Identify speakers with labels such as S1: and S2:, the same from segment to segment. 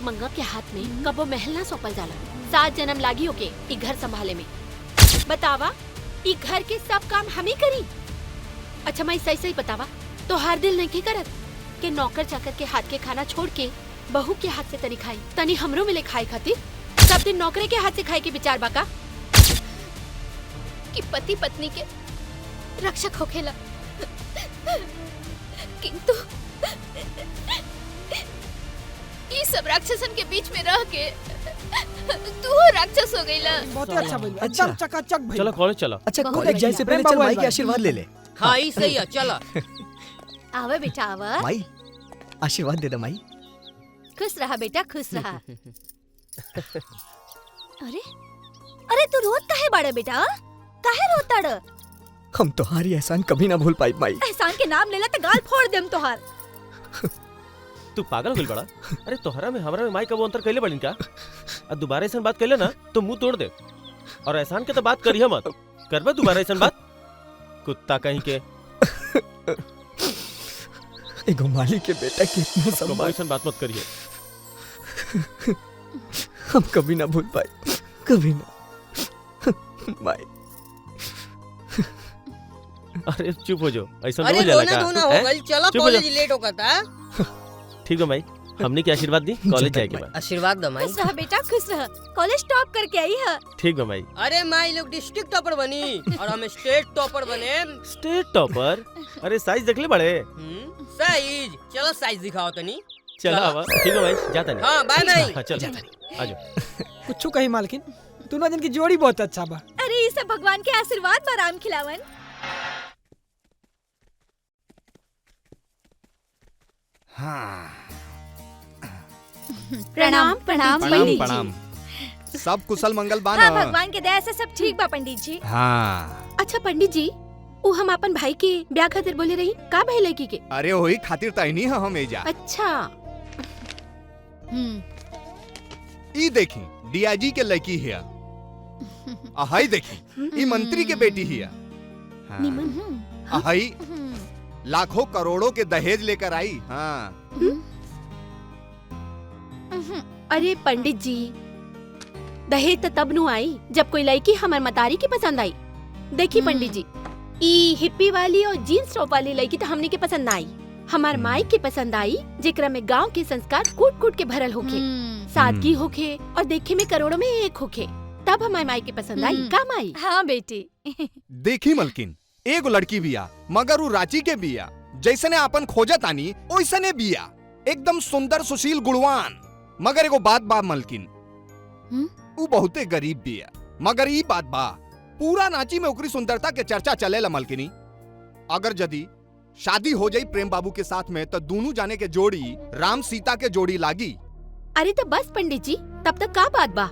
S1: मंगा के हाथ में कबो महल ना सौंपल जाला। 7 जन्म लागी होके ई घर संभाले में। बतावा ई घर के सब काम हम ही करी। अच्छा मैं सही सही बतावा, तो हर दिल नहीं करत के नौकर चाकर के हाथ के खाना छोड़ के बहू के हाथ से तनी खाई, तनी हमरो मिले खाए खातिर। सब दिन नौकरे के हाथ से खाए के विचार बाका कि पति पत्नी के रक्षक होखेला, किंतु ये सब राक्षसन के बीच में रह के तू राक्षस हो गईला।
S2: बहुत अच्छा भइल, एकदम चकाचक भइल।
S3: चलो कॉलेज चलो।
S4: अच्छा कॉलेज जाए से पहले चल माई के आशीर्वाद ले ले।
S5: हाँ ही सही है, चलो।
S1: आवा बेटा आवा।
S4: माई आशीर्वाद दे दे माई।
S1: खुश रहा बेटा खुश रहा। अरे अरे तू रोत काहे बाड़े बेटा, काहे रोताड़?
S4: हम तोहारी एहसान कभी ना भूल पाई माई।
S1: एहसान के नाम लेला तो गाल फोड़ देम तोहार।
S3: तू पागल हो गइल बड़ा? अरे तोहरा में हमरा में माई कबो अंतर कइले बड़िन का? अब दोबारा ऐसा बात कइले ना तो मुंह तोड़ दे। और एहसान के तो बात करिए मत। करबा दोबारा ऐसा बात? कुत्ता कहीं के।
S4: एगो मालिक के बेटा के इतना सम्मान,
S3: ऐसा बात मत करिए।
S4: हम कभी ना भूल पाए, कभी ना माई।
S3: अरे चुप हो जाओ, ऐसा
S5: अरे
S3: हो जाला का?
S5: दोना हो गई, चलो कॉलेज लेट होगा था।
S3: ठीक है माई, हमने क्या आशीर्वाद दी? कॉलेज जाए के बाद
S5: आशीर्वाद दो माई।
S1: खुश रहा बेटा खुश रहा, कॉलेज टॉप करके आई है।
S3: ठीक है माई।
S5: अरे माई लोग डिस्ट्रिक्ट टॉपर बनी और हम स्टेट टॉपर बने।
S3: Estate topper? अरे साइज देख ले बड़े।
S5: साइज, चलो साइज दिखाओ तनी।
S3: चलो आवा। ठीक है भाई, जाता नहीं।
S5: हाँ बाय माई।
S3: हाँ चल आ जाओ।
S2: कुछ कही मालकिन, दोनों जन की जोड़ी बहुत अच्छा बा।
S1: अरे ये सब भगवान के आशीर्वाद बा राम खिलावन। प्रणाम प्रणाम पंडित जी।
S6: सब कुशल मंगल बा
S1: हाँ
S6: ना?
S1: भगवान के दया से सब ठीक बा पंडित जी।
S6: हाँ।
S1: अच्छा पंडित जी, वो हम अपन भाई के ब्याह खातिर बोले रही, का भाई लड़की के?
S6: अरे वही खातिर तहनी है हम एजा।
S1: अच्छा।
S6: ई देखी डीआईजी के लड़की हिया। अहाई देखी ई मंत्री के बेटी हिया। हाँ। अहाई लाखों करोड़ों के दहेज लेकर आई। हाँ।
S1: अरे पंडित जी, दहेज तो तब नु आई जब कोई लड़की हमार मतारी की पसंद आई। देखी पंडित जी, ई हिप्पी वाली और जीन्स टॉप वाली लड़की तो हमने के पसंद ना आई। हमार माई के पसंद आई जेकरा में गांव के संस्कार कूट कूट के भरल होखे, सादगी होखे और देखे में करोड़ों में एक होखे, तब हमार माई के पसंद आई। का माई? हाँ बेटी।
S6: देखी मलकिन, एगो लड़की बिया मगर वो रांची के बिया। जैसने अपन खोजत आनी ओइसने बिया, एकदम सुंदर सुशील गुणवान। मगर एगो बात बा मलकिन, वो बहुते गरीब बिया। मगर ई बात बा, पूरा रांची में ओकरी सुंदरता के चर्चा चलेला मलकिनी। अगर यदि शादी हो जाई प्रेम बाबू के साथ में तो दोनों जाने के जोड़ी राम सीता के जोड़ी लागी।
S1: अरे तो बस पंडित जी, तब तक का बात बा?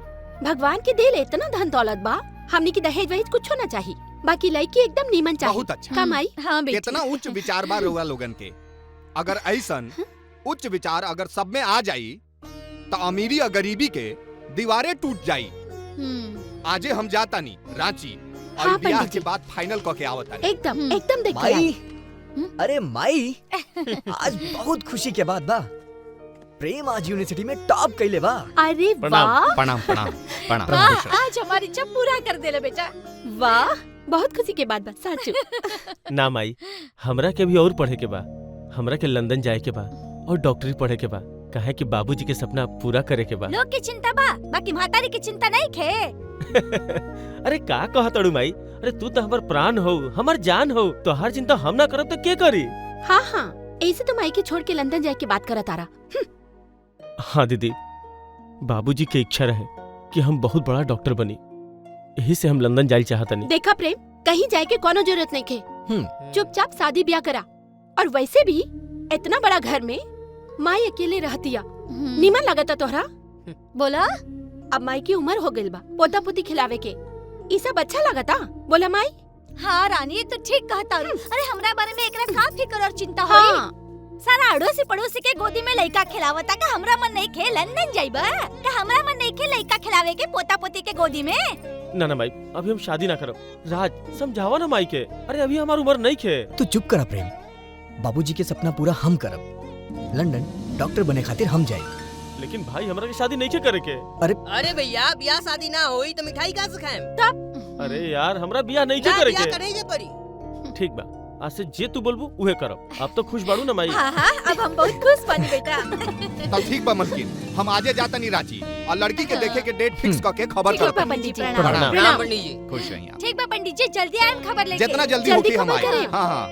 S1: भगवान के दिल इतना धन दौलत बा, हमने की दहेज वहेज कुछ ना चाहिए। बाकी लड़की एकदम नीमन चाहिए।
S6: बहुत अच्छा।
S1: कमाई। हाँ बेटी।
S6: कितना उच्च विचार बा रउआ लोगन के। अगर ऐसन उच्च विचार अगर सब में आ जाई तो अमीरी और गरीबी के दीवारें टूट जाई। आजे हम जाता नहीं रांची और
S1: हाँ,
S6: ब्याह
S1: पंडित
S6: के
S1: जी।
S6: बाद फाइनल करके आवता।
S1: एकदम देख
S4: माई, अरे माई, आज बहुत खुशी के बात बा। प्रेम आज यूनिवर्सिटी में टॉप कइले बा।
S1: अरे वाह,
S6: प्रणाम प्रणाम प्रणाम।
S1: आज हमारी इच्छा पूरा कर देला बेटा। वाह, बहुत खुशी के बात बा सच।
S3: ना माई, हमरा के भी और पढ़े के बा। हमरा के लंदन जाए के बा और डॉक्टरी पढ़े के बा। काहे कि बाबूजी के सपना पूरा करे के बा।
S1: लोग की चिंता बा, बाकी महतारी की चिंता नहीं खे।
S3: अरे का कहत अड़ू माई? अरे तू तो हमार प्राण हो, हमार जान हो, तो हर चिंता हम ना करब तो के करी?
S1: हाँ हाँ, ऐसे तो माई के छोड़ के लंदन जाए की बात करत आरा।
S3: हाँ दीदी, बाबूजी के इच्छा रहे कि हम बहुत बड़ा डॉक्टर बनी, यही से हम लंदन जाए चाहतनी।
S1: देखा प्रेम, कहीं जाए के कोनो जरूरत नहीं खे। चुपचाप शादी ब्याह करा। और वैसे भी इतना बड़ा घर में माई अकेले रहतिया, नीमन लगता तोहरा? बोला, अब माई की उम्र हो गइल बा पोता पोती खिलावे के, ई सब अच्छा लगता? बोला माई। हाँ रानी, तो ठीक कहता। अरे हमरा बारे में एकरा का फिक्र और चिंता होई? सारा अड़ोसी पड़ोसी के गोदी में लइका खिलावता का हमरा मन नहीं खे लंदन जाइबा? का हमरा मन नहीं खे लइका खिलावे के पोता पोती के गोदी में?
S3: ना ना माई, अभी हम शादी ना करब। राज समझावा ना माई के। अरे अभी हमार उम्र नहीं खे।
S4: तू चुप करा प्रेम, बाबूजी के सपना पूरा हम करब। लंदन डॉक्टर बने खातिर हम जाए।
S3: लेकिन भाई हमरा के शादी नहीं करे के।
S5: अरे भैया ब्याह शादी ना होई तो मिठाई कहाँ से खाएम?
S3: अरे यार हमरा बियाह नहीं
S5: ना
S3: करे
S5: ब्याह
S3: के।
S5: करे के पड़ी।
S3: ठीक बा, आज से जे तू बोलबू उहे करब। अब तो खुश बाड़ू ना माई?
S1: हाँ हाँ, अब हम बहुत खुश बानी बेटा।
S6: तब ठीक बा मलकिन, हम आजे जाता नहीं रांची और लड़की के देखे के डेट फिक्स करके खबर
S1: ठीक बा
S6: करता।
S1: पंडित जी,
S3: प्रणाम।
S5: प्रणाम पंडित जी।
S6: खुश रहिए आप।
S1: ठीक बा पंडित जी, जल्दी आएम खबर लेके।
S6: जितना जल्दी
S1: जल्दी
S6: होगी हम
S1: खबर
S6: आए।
S1: करें।
S6: हाँ हाँ।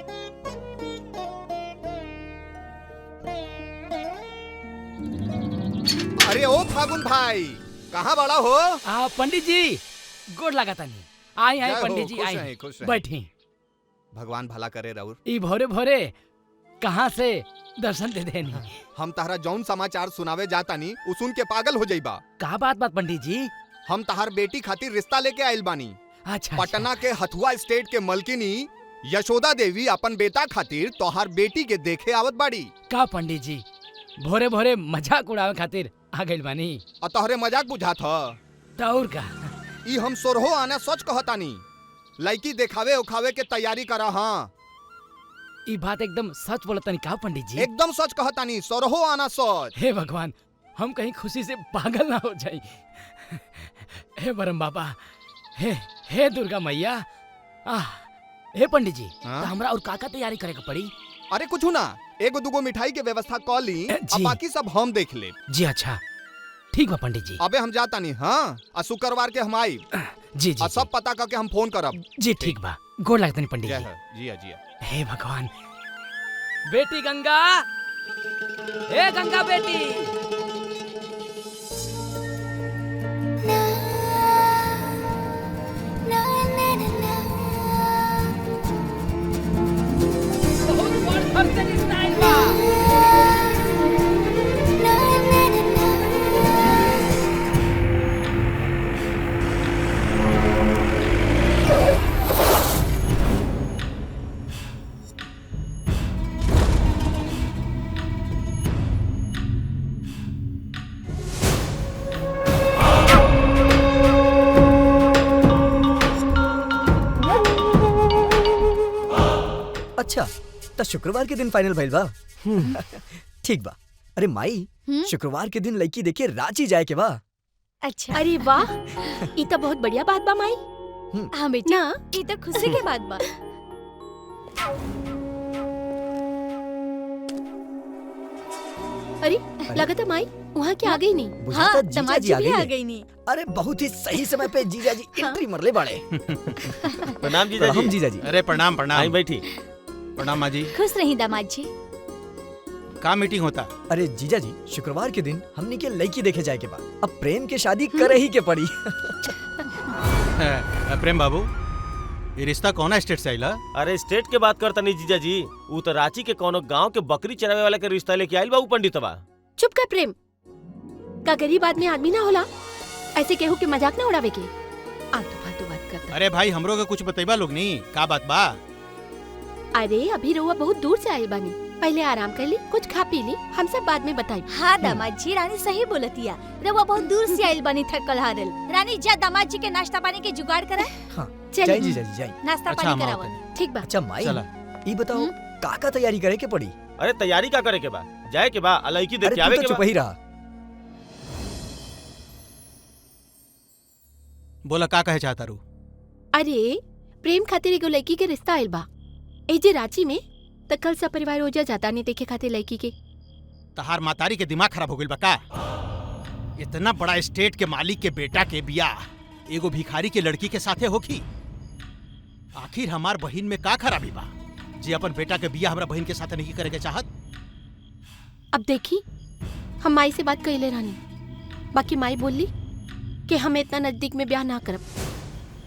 S6: अरे ओ फागुन भाई, कहाँ बड़ा हो?
S7: पंडित जी गोड़ लगा तानी। आई
S6: जय हो,
S7: पंडित जी
S6: खुश
S7: आई
S6: रहे, खुश रहे।
S7: बैठी।
S6: भगवान भला करे राउर।
S7: ई भोरे भोरे कहाँ से दर्शन दे देनी?
S6: हम तहरा जौन समाचार सुनावे जाता नी उ सुन के पागल हो जाइबा।
S7: का बात पंडित जी?
S6: हम तहार बेटी खातिर रिश्ता लेके आइल बानी।
S7: अच्छा
S6: पटना के हथुआ स्टेट के मलकिनी यशोदा देवी अपन बेटा खातिर तोहार बेटी के देखे आवत बाड़ी।
S7: का पंडित जी भोरे भोरे मजाक उड़ावे खातिर आ गइल बानी?
S6: और तोहरे मजाक बुझात ह?
S7: तौर का
S6: ई हम सोरहो आना सच कहतानी। लड़की देखावे उखावे के तैयारी करा। हाँ
S7: ई बात एकदम सच बोलतानी का पंडित जी?
S6: एकदम सच कहतानी, सोरहो आना सच।
S7: हे भगवान, हम कहीं खुशी से पागल ना हो जाई। हे बरम बाबा, हे दुर्गा मैया। हे पंडित जी,
S6: हाँ?
S7: तो हमरा और का तैयारी करे के पड़ी?
S6: अरे कुछ ना, एगो दुगो मिठाई के व्यवस्था कर ली और
S7: जी।
S6: बाकी सब हम देख ले।
S7: जी अच्छा, ठीक बा पंडित जी।
S6: अबे हम जाता नहीं। हाँ और शुक्रवार के हम आई
S7: जी जी
S6: और सब पता करके हम फोन करब।
S7: जी ठीक बा। गोड़ लगता नहीं पंडित
S6: जय
S7: जी।
S6: हो, जिया जिया।
S7: हे भगवान, बेटी गंगा, हे गंगा बेटी। बहुत बड़ घर से रिश्ता आइल बा।
S4: अच्छा तो शुक्रवार के दिन फाइनल भइल बा। ठीक बा। अरे माई, शुक्रवार के दिन लड़की देखे रांची जाए के बा।
S1: अच्छा, अरे वाह, ये तो बहुत बढ़िया बात बा माई। हाँ बेटा, ये तो खुशी के बात बा। अरे लगा था माई वहाँ के आ गई नहीं।
S4: बुझाता जीजा जी आ गई
S1: गई नहीं।
S4: अरे बहुत ही सही समय पे जीजा जी एंट्री मरले बाड़े।
S3: प्रणाम जीजा जी।
S4: जीजा जी।
S8: अरे प्रणाम प्रणाम।
S3: आई बैठी।
S8: प्रणाम माँ जी।
S1: खुश रही दामाद जी।
S8: का मीटिंग होता?
S4: अरे जीजा जी, शुक्रवार के दिन हमने के लड़की देखे जाए के बाद अब प्रेम के शादी करे ही के पड़ी।
S8: प्रेम बाबू, ये रिश्ता कौन स्टेट से आइला?
S3: अरे स्टेट के बात करता नहीं जीजा जी, ऊ तो रांची के कोनो गांव के बकरी चरावे वाला के रिश्ता लेके आइल बा ऊ पंडितवा।
S1: चुप कर प्रेम, का गरीब आदमी आदमी ना होला? ऐसे केहू के मजाक ना उड़ावे के। आलतू फालतू बात करता।
S8: अरे भाई हमरो का कुछ बतैबा लोग नहीं, का बात बा?
S1: अरे अभी रउआ बहुत दूर से आइल बानी, पहले आराम कर ली, कुछ खा पी ली, हम सब बाद में बताई।
S9: हाँ दामाद जी, रानी सही बोलतिया। रउआ बहुत दूर से आइल बानी, थकल हारल। रानी जा दामाद जी के नाश्ता पानी के जुगाड़ करा।
S4: हाँ
S1: चलिए।
S4: जाए जीजा जी जाए।
S9: नाश्ता
S8: अच्छा,
S9: पानी
S8: हम
S9: करावा।
S8: आवतनी।
S1: ठीक बा।
S4: अच्छा माई,
S8: चला।
S4: ये बताओ का तैयारी करे के पड़ी?
S3: अरे तैयारी का करे के बा? जाए के बा, लड़की देख
S4: अरे
S3: के
S4: तू
S3: आवे
S4: तो
S3: के
S4: चुप
S3: बा।
S4: ही रहा।
S8: बोला का कहे चाहता रू?
S1: अरे प्रेम खातिर एगो लड़की के रिश्ता आइल बा एजे रांची में, त कल सब परिवार हो जाता नहीं देखे खातिर लड़की के।
S8: तहार मातारी के दिमाग खराब हो गइल बा का? इतना बड़ा स्टेट के मालिक के बेटा के बियाह एगो भिखारी के लड़की के साथे होखी? आखिर हमार बहिन में का खराबी बा जे अपन बेटा के बियाह हमरा बहिन के साथे नहीं करे के चाहत?
S1: अब देखी, हम माई से बात कइले रहनी, बाकी माई बोली कि हम इतना नजदीक में ब्याह ना करब।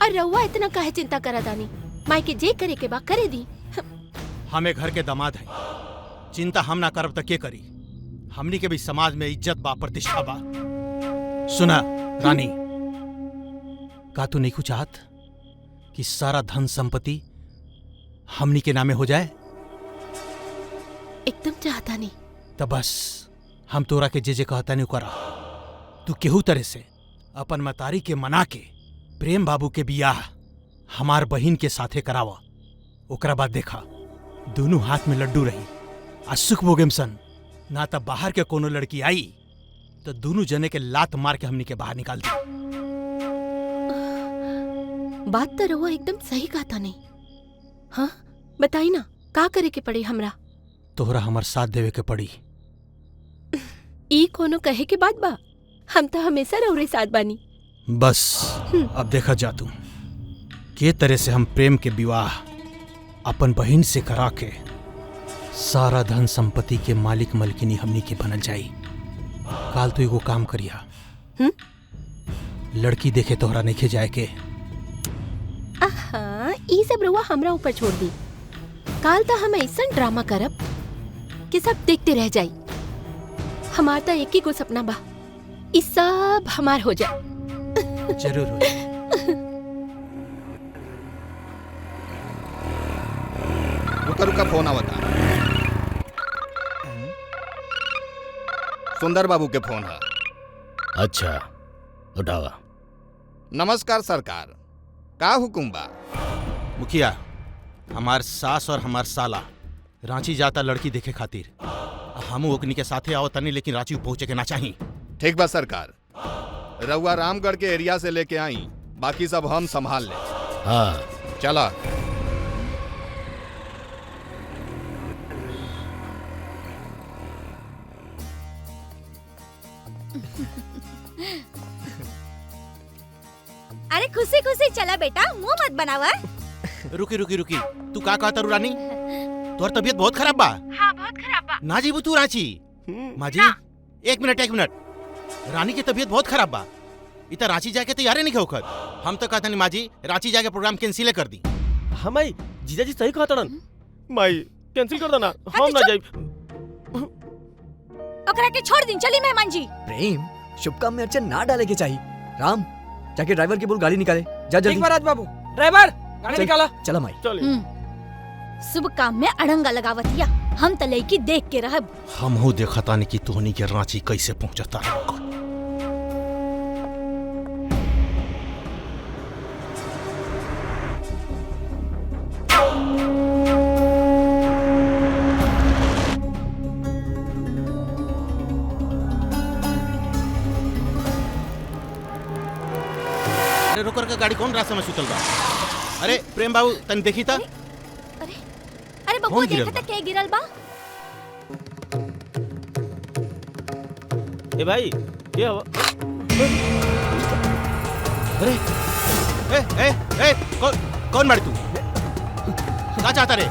S1: और रउआ इतना काहे चिंता करा दानी? माई के जे करे के बा करे दी।
S8: हमें घर के दामाद है, चिंता हम ना करब त के करी? हमनी के भी समाज में इज्जत बा, प्रतिष्ठा बा। सुना रानी, का तू नहीं कुछ चाहत कि सारा धन संपत्ति हमनी के नामे हो जाए?
S1: एकदम चाहता नहीं।
S8: तो बस हम तोरा के जे कहता नहीं करा। तू केहू तरह से अपन मतारी के मना के प्रेम बाबू के बियाह हमार बहिन के साथे करावा। ओकरा बाद देखा दोनों हाथ में लड्डू रही आ सुख भोगेम सन। ना तब बाहर के कोनो लड़की आई तो दोनों जने के लात मार के हमनी के बाहर निकाल दी।
S1: बात तो रहुआ एकदम सही कहा था नहीं। हाँ बताई ना का करे के पड़ी हमरा।
S8: तोहरा हमार साथ देवे के पड़ी।
S1: ई कोनो कहे के बात बा, हम तो हमेशा रउरे साथ बानी।
S8: बस अब देखा जा तू के तरह से हम प्रेम के विवाह अपन बहन से करा के सारा धन संपत्ति के मालिक मलकिनी हमनी के बनल जाई। काल तो एगो काम करिया, लड़की देखे तोहरा नहीं जाए के।
S1: आहा, ई सब रउआ हमरा ऊपर छोड़ दी। काल तो हम ऐसा ड्रामा करब कि सब देखते रह जाई। हमार तो एक ही को सपना बा, ई सब हमार हो जाए।
S8: जरूर हो जाए।
S6: रुका फोन आवता। सुंदर बाबू के फोन है।
S10: अच्छा उठावा।
S6: नमस्कार सरकार, का हुकुम बा?
S8: मुखिया, हमार सास और हमार साला रांची जाता लड़की देखे खातिर। हम ओकनी के साथे आओ तनी, लेकिन रांची पहुंचे के ना चाहिए।
S6: ठीक बा सरकार, रउआ रामगढ़ के एरिया से लेके आई, बाकी सब हम संभाल ले।
S10: हाँ
S6: चला।
S9: अरे खुशी खुशी चला बेटा, मुंह मत बनावा।
S8: रुकी रुकी रुकी, तू का कहता रू रानी? तोर तबीयत बहुत खराब बा।
S1: हाँ बहुत खराब बा।
S8: ना जीबू तू रांची? माँ जी एक मिनट, रानी की तबीयत बहुत खराब बा। इतना रांची जाके तैयारी नहीं होकर। हम तो कहता नहीं माँ जी, रांची जाके प्रोग्राम कैंसिल कर दी।
S3: हाँ माई, जीजा जी सही कहता रन। माई कैंसिल कर देना, हम ना जाई।
S9: ओकरा के छोड़ दिन, चली मेहमान जी।
S4: प्रेम, शुभ काम में अर्चन ना डाले के चाहिए। राम, जाके ड्राइवर की बोल गाड़ी निकाले। जा जल्दी।
S2: ठीक बा राज बाबू, ड्राइवर गाड़ी निकाला।
S4: चला माई।
S3: चले।
S9: शुभ काम में अड़ंगा लगावतिया, हम त लईकी देख के रहब।
S8: हम हो देखा तानी कि तोहनी के रांची कैसे पहुंचता। अरे रुकर के गाड़ी कौन रास्ते में सुतल बा? अरे प्रेम बाबू तन देखी था।
S9: अरे बबुआ
S8: कौन गिरल
S9: देखा
S8: बा?
S9: था के गिरल बा।
S3: ए भाई क्या हुआ?
S8: अरे ए कौन मारी तू? क्या चाहता रे?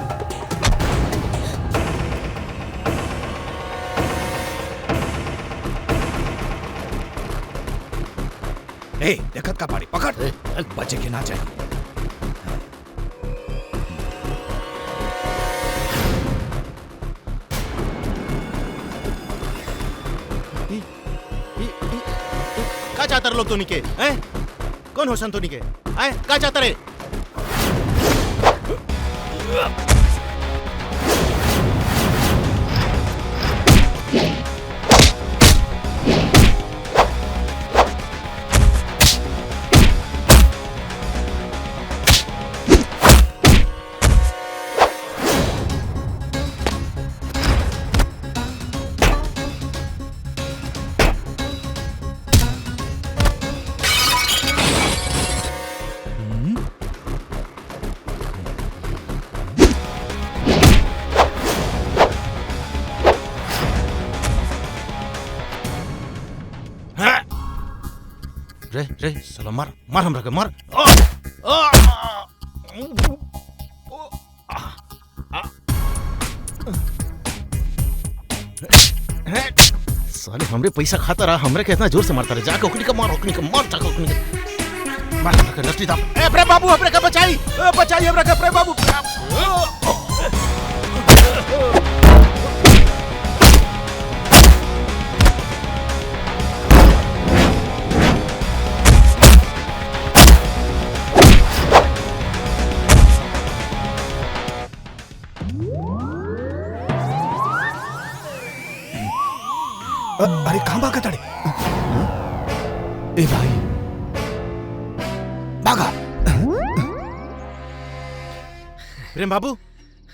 S6: ए देखत का पाड़ी पकड़, बचे के ना चाहिए।
S8: क्या चाहता रे लोग तो निके? हैं? कौन हो संतो निके? हैं? क्या चाहता रे? रे साला मार हमरा के मार। साले हमरे पैसा खाता रहा, हमरे के इतना जोर से मारता रहे। जाके ओकनी का मार जाके ओकनी के मार हमरा के लट्टी दाप। ए प्रेम बाबू हमरे के बचाई हमरा के प्रेम बाबू।
S6: अरे कहाँ भागा ताड़े? ए भाई भागा।
S8: प्रेम बाबू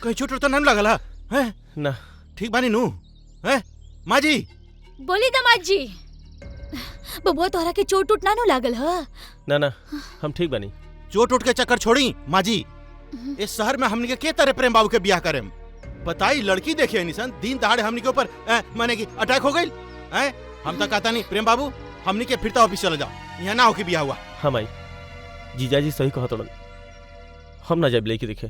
S8: कहीं चोट तो नहीं लगल है?
S3: ना
S8: ठीक बानी नू? हैं माँ जी?
S9: बोली दामाद जी। बबुआ तोहरा के चोट उठ ना नु लागल ह?
S3: ना ना हम ठीक बनी।
S8: चोट उठ के चक्कर छोड़ी माँ जी। इस शहर में हमने के तरह प्रेम बाबू के ब्याह करें? बताई लड़की देखे निशन दिन दहाड़े हमने के ऊपर माने की अटैक हो गई। हम तो कहता नहीं प्रेम बाबू हमने के फिरता ऑफिस चला जाओ, यहाँ ना हो के ब्याह हुआ।
S3: हाँ माई जीजाजी सही कहा तोड़न, हम ना जब लेके देखे।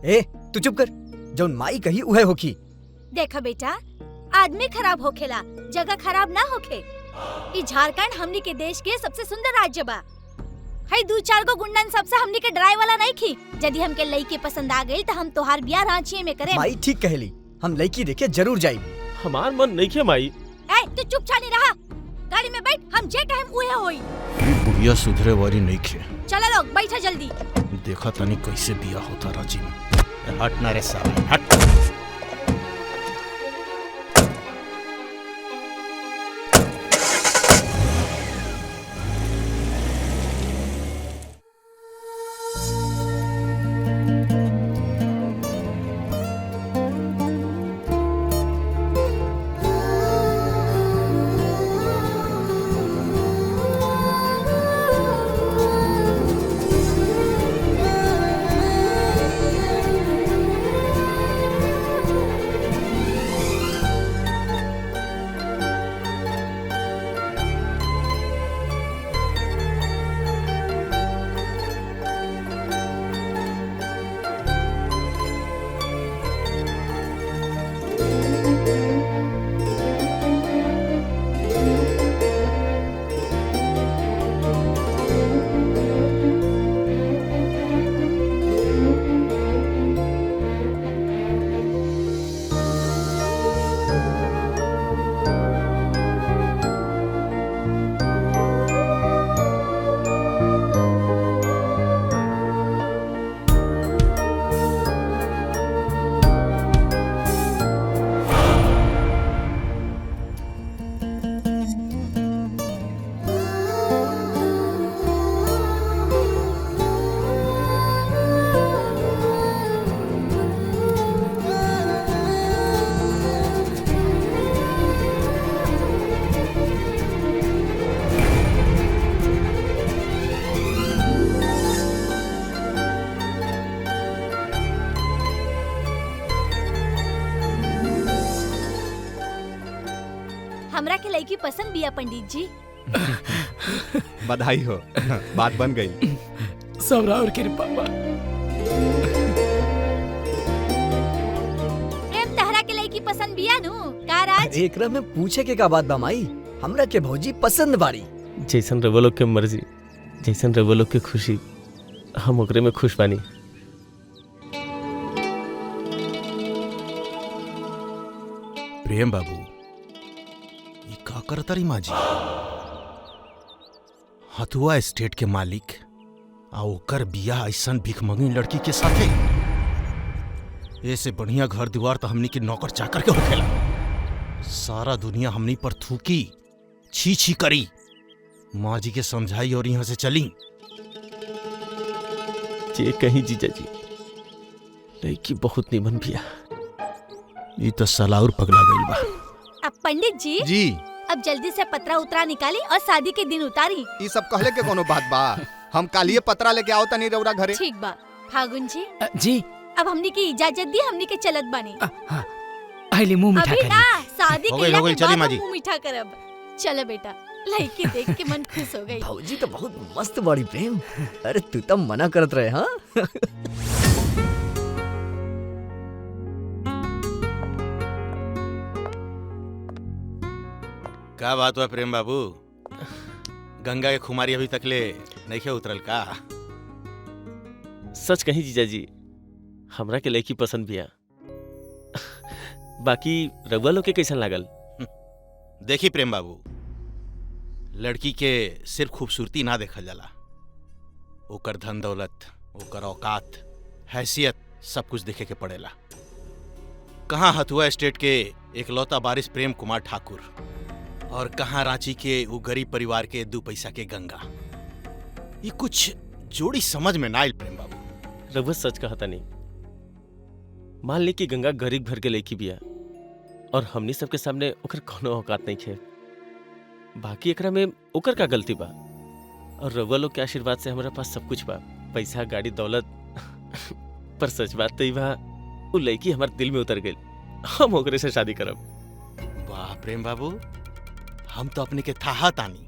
S4: ए तू चुप कर, जौन माई कही उहे होखी।
S9: देखा बेटा, आदमी खराब होखेला, जगह खराब ना होखे। ई झारखंड हमनी के देश के सबसे सुंदर राज्य बा। हई 2-4 गो गुंडन सबसे हमनी के डराए वाला नहीं खी। यदि हमके लड़की पसंद आ गई तो हम तोहार ब्याह रांची में करें।
S4: माई ठीक कहली, हम लड़की देखे जरूर जाई।
S3: हमार मन नहीं खे माई।
S9: ए तू चुप चाली रहा, गाड़ी में बैठ, हम जे कहें उहे होई।
S8: बुढ़िया सुधरे वाली नहीं खे।
S9: चलो लोग बैठा जल्दी।
S8: देखा तनी कैसे ब्याह होता रांची में। हट ना रे साला हट।
S9: हमरा के लड़की पसंद बिया पंडित जी।
S6: बधाई हो, बात बन गई।
S7: सब राउर कृपा बा।
S9: प्रेम तहरा के लड़की पसंद बिया नु का राज?
S4: एकरा में पूछे के का बात बा माई, हमरा के भौजी पसंद बाड़ी।
S3: जैसन रवो लोग के मर्जी, जैसन रवो लोग के खुशी, हम ओकरे में खुश बानी।
S8: प्रेम बाबू ये का करता रही माँ जी? हथुआ स्टेट के मालिक आ ओकर बियाह ऐसन भिखमंगी लड़की के साथे। ऐसे बढ़िया घर द्वार तो हमनी के नौकर चाकर के होखेला। सारा दुनिया हमनी पर थूकी, छी छी करी। माँ जी के समझाई और यहाँ से चली।
S3: जे कहीं जीजा जी, लड़की बहुत निमन बिया।
S8: ये तो सलाउर पगला गई बा।
S9: अब पंडित जी
S6: जी
S9: अब जल्दी से पतरा उतरा निकाली और शादी के दिन उतारी।
S6: ये सब कहले के कोनो बात बा? हम कालिए पतरा लेके आओ तनी रउरा घरे।
S9: ठीक बा फागुन जी।
S7: जी
S9: अब हमनी की इजाजत दी, हमनी के चलत बानी।
S7: आइली मुंह मीठा
S9: अभी
S7: करी।
S9: ना, शादी
S8: हो
S9: के
S8: गई,
S9: बाद
S8: चली माँ जी।
S9: मुंह मीठा करब। चलो बेटा, लड़की देख के मन खुश हो गई।
S4: भौजी तो बहुत मस्त बाड़ी प्रेम। अरे तू तो मना करत रहे हाँ।
S8: क्या बात हुआ प्रेम बाबू? गंगा के खुमारी अभी तक ले नहीं खे उतरल का?
S3: सच कहीं जीजा जी, हमरा के लड़की पसंद बिया। बाकी रउआ लोग के कैसन लागल?
S8: देखी प्रेम बाबू, लड़की के सिर्फ खूबसूरती ना देखल जाला, ओकर धन दौलत, ओकर औकात, हैसियत सब कुछ देखे के पड़ेला। कहाँ हथुआ स्टेट के एकलौता बारिश प्रेम कुमार ठाकुर और कहाँ रांची के वो गरीब परिवार के 2 पैसा के गंगा। ये कुछ जोड़ी समझ में ना आइल प्रेम बाबू।
S3: रउआ सच कहता नहीं। मान ली कि गंगा गरीब घर के लड़की बिया और हमनी सबके सामने ओकर कोनो औकात नहीं खे, बाकी एकरा में ओकर का गलती बा। और रउआ लोग के आशीर्वाद से हमारा पास सब कुछ बा, पैसा, गाड़ी, दौलत। पर सच बात तो ई बा, उ लड़की हमारे दिल में उतर गई। हम ओकरे से शादी करब।
S8: वाह प्रेम बाबू, हम तो अपने के थाहा तानी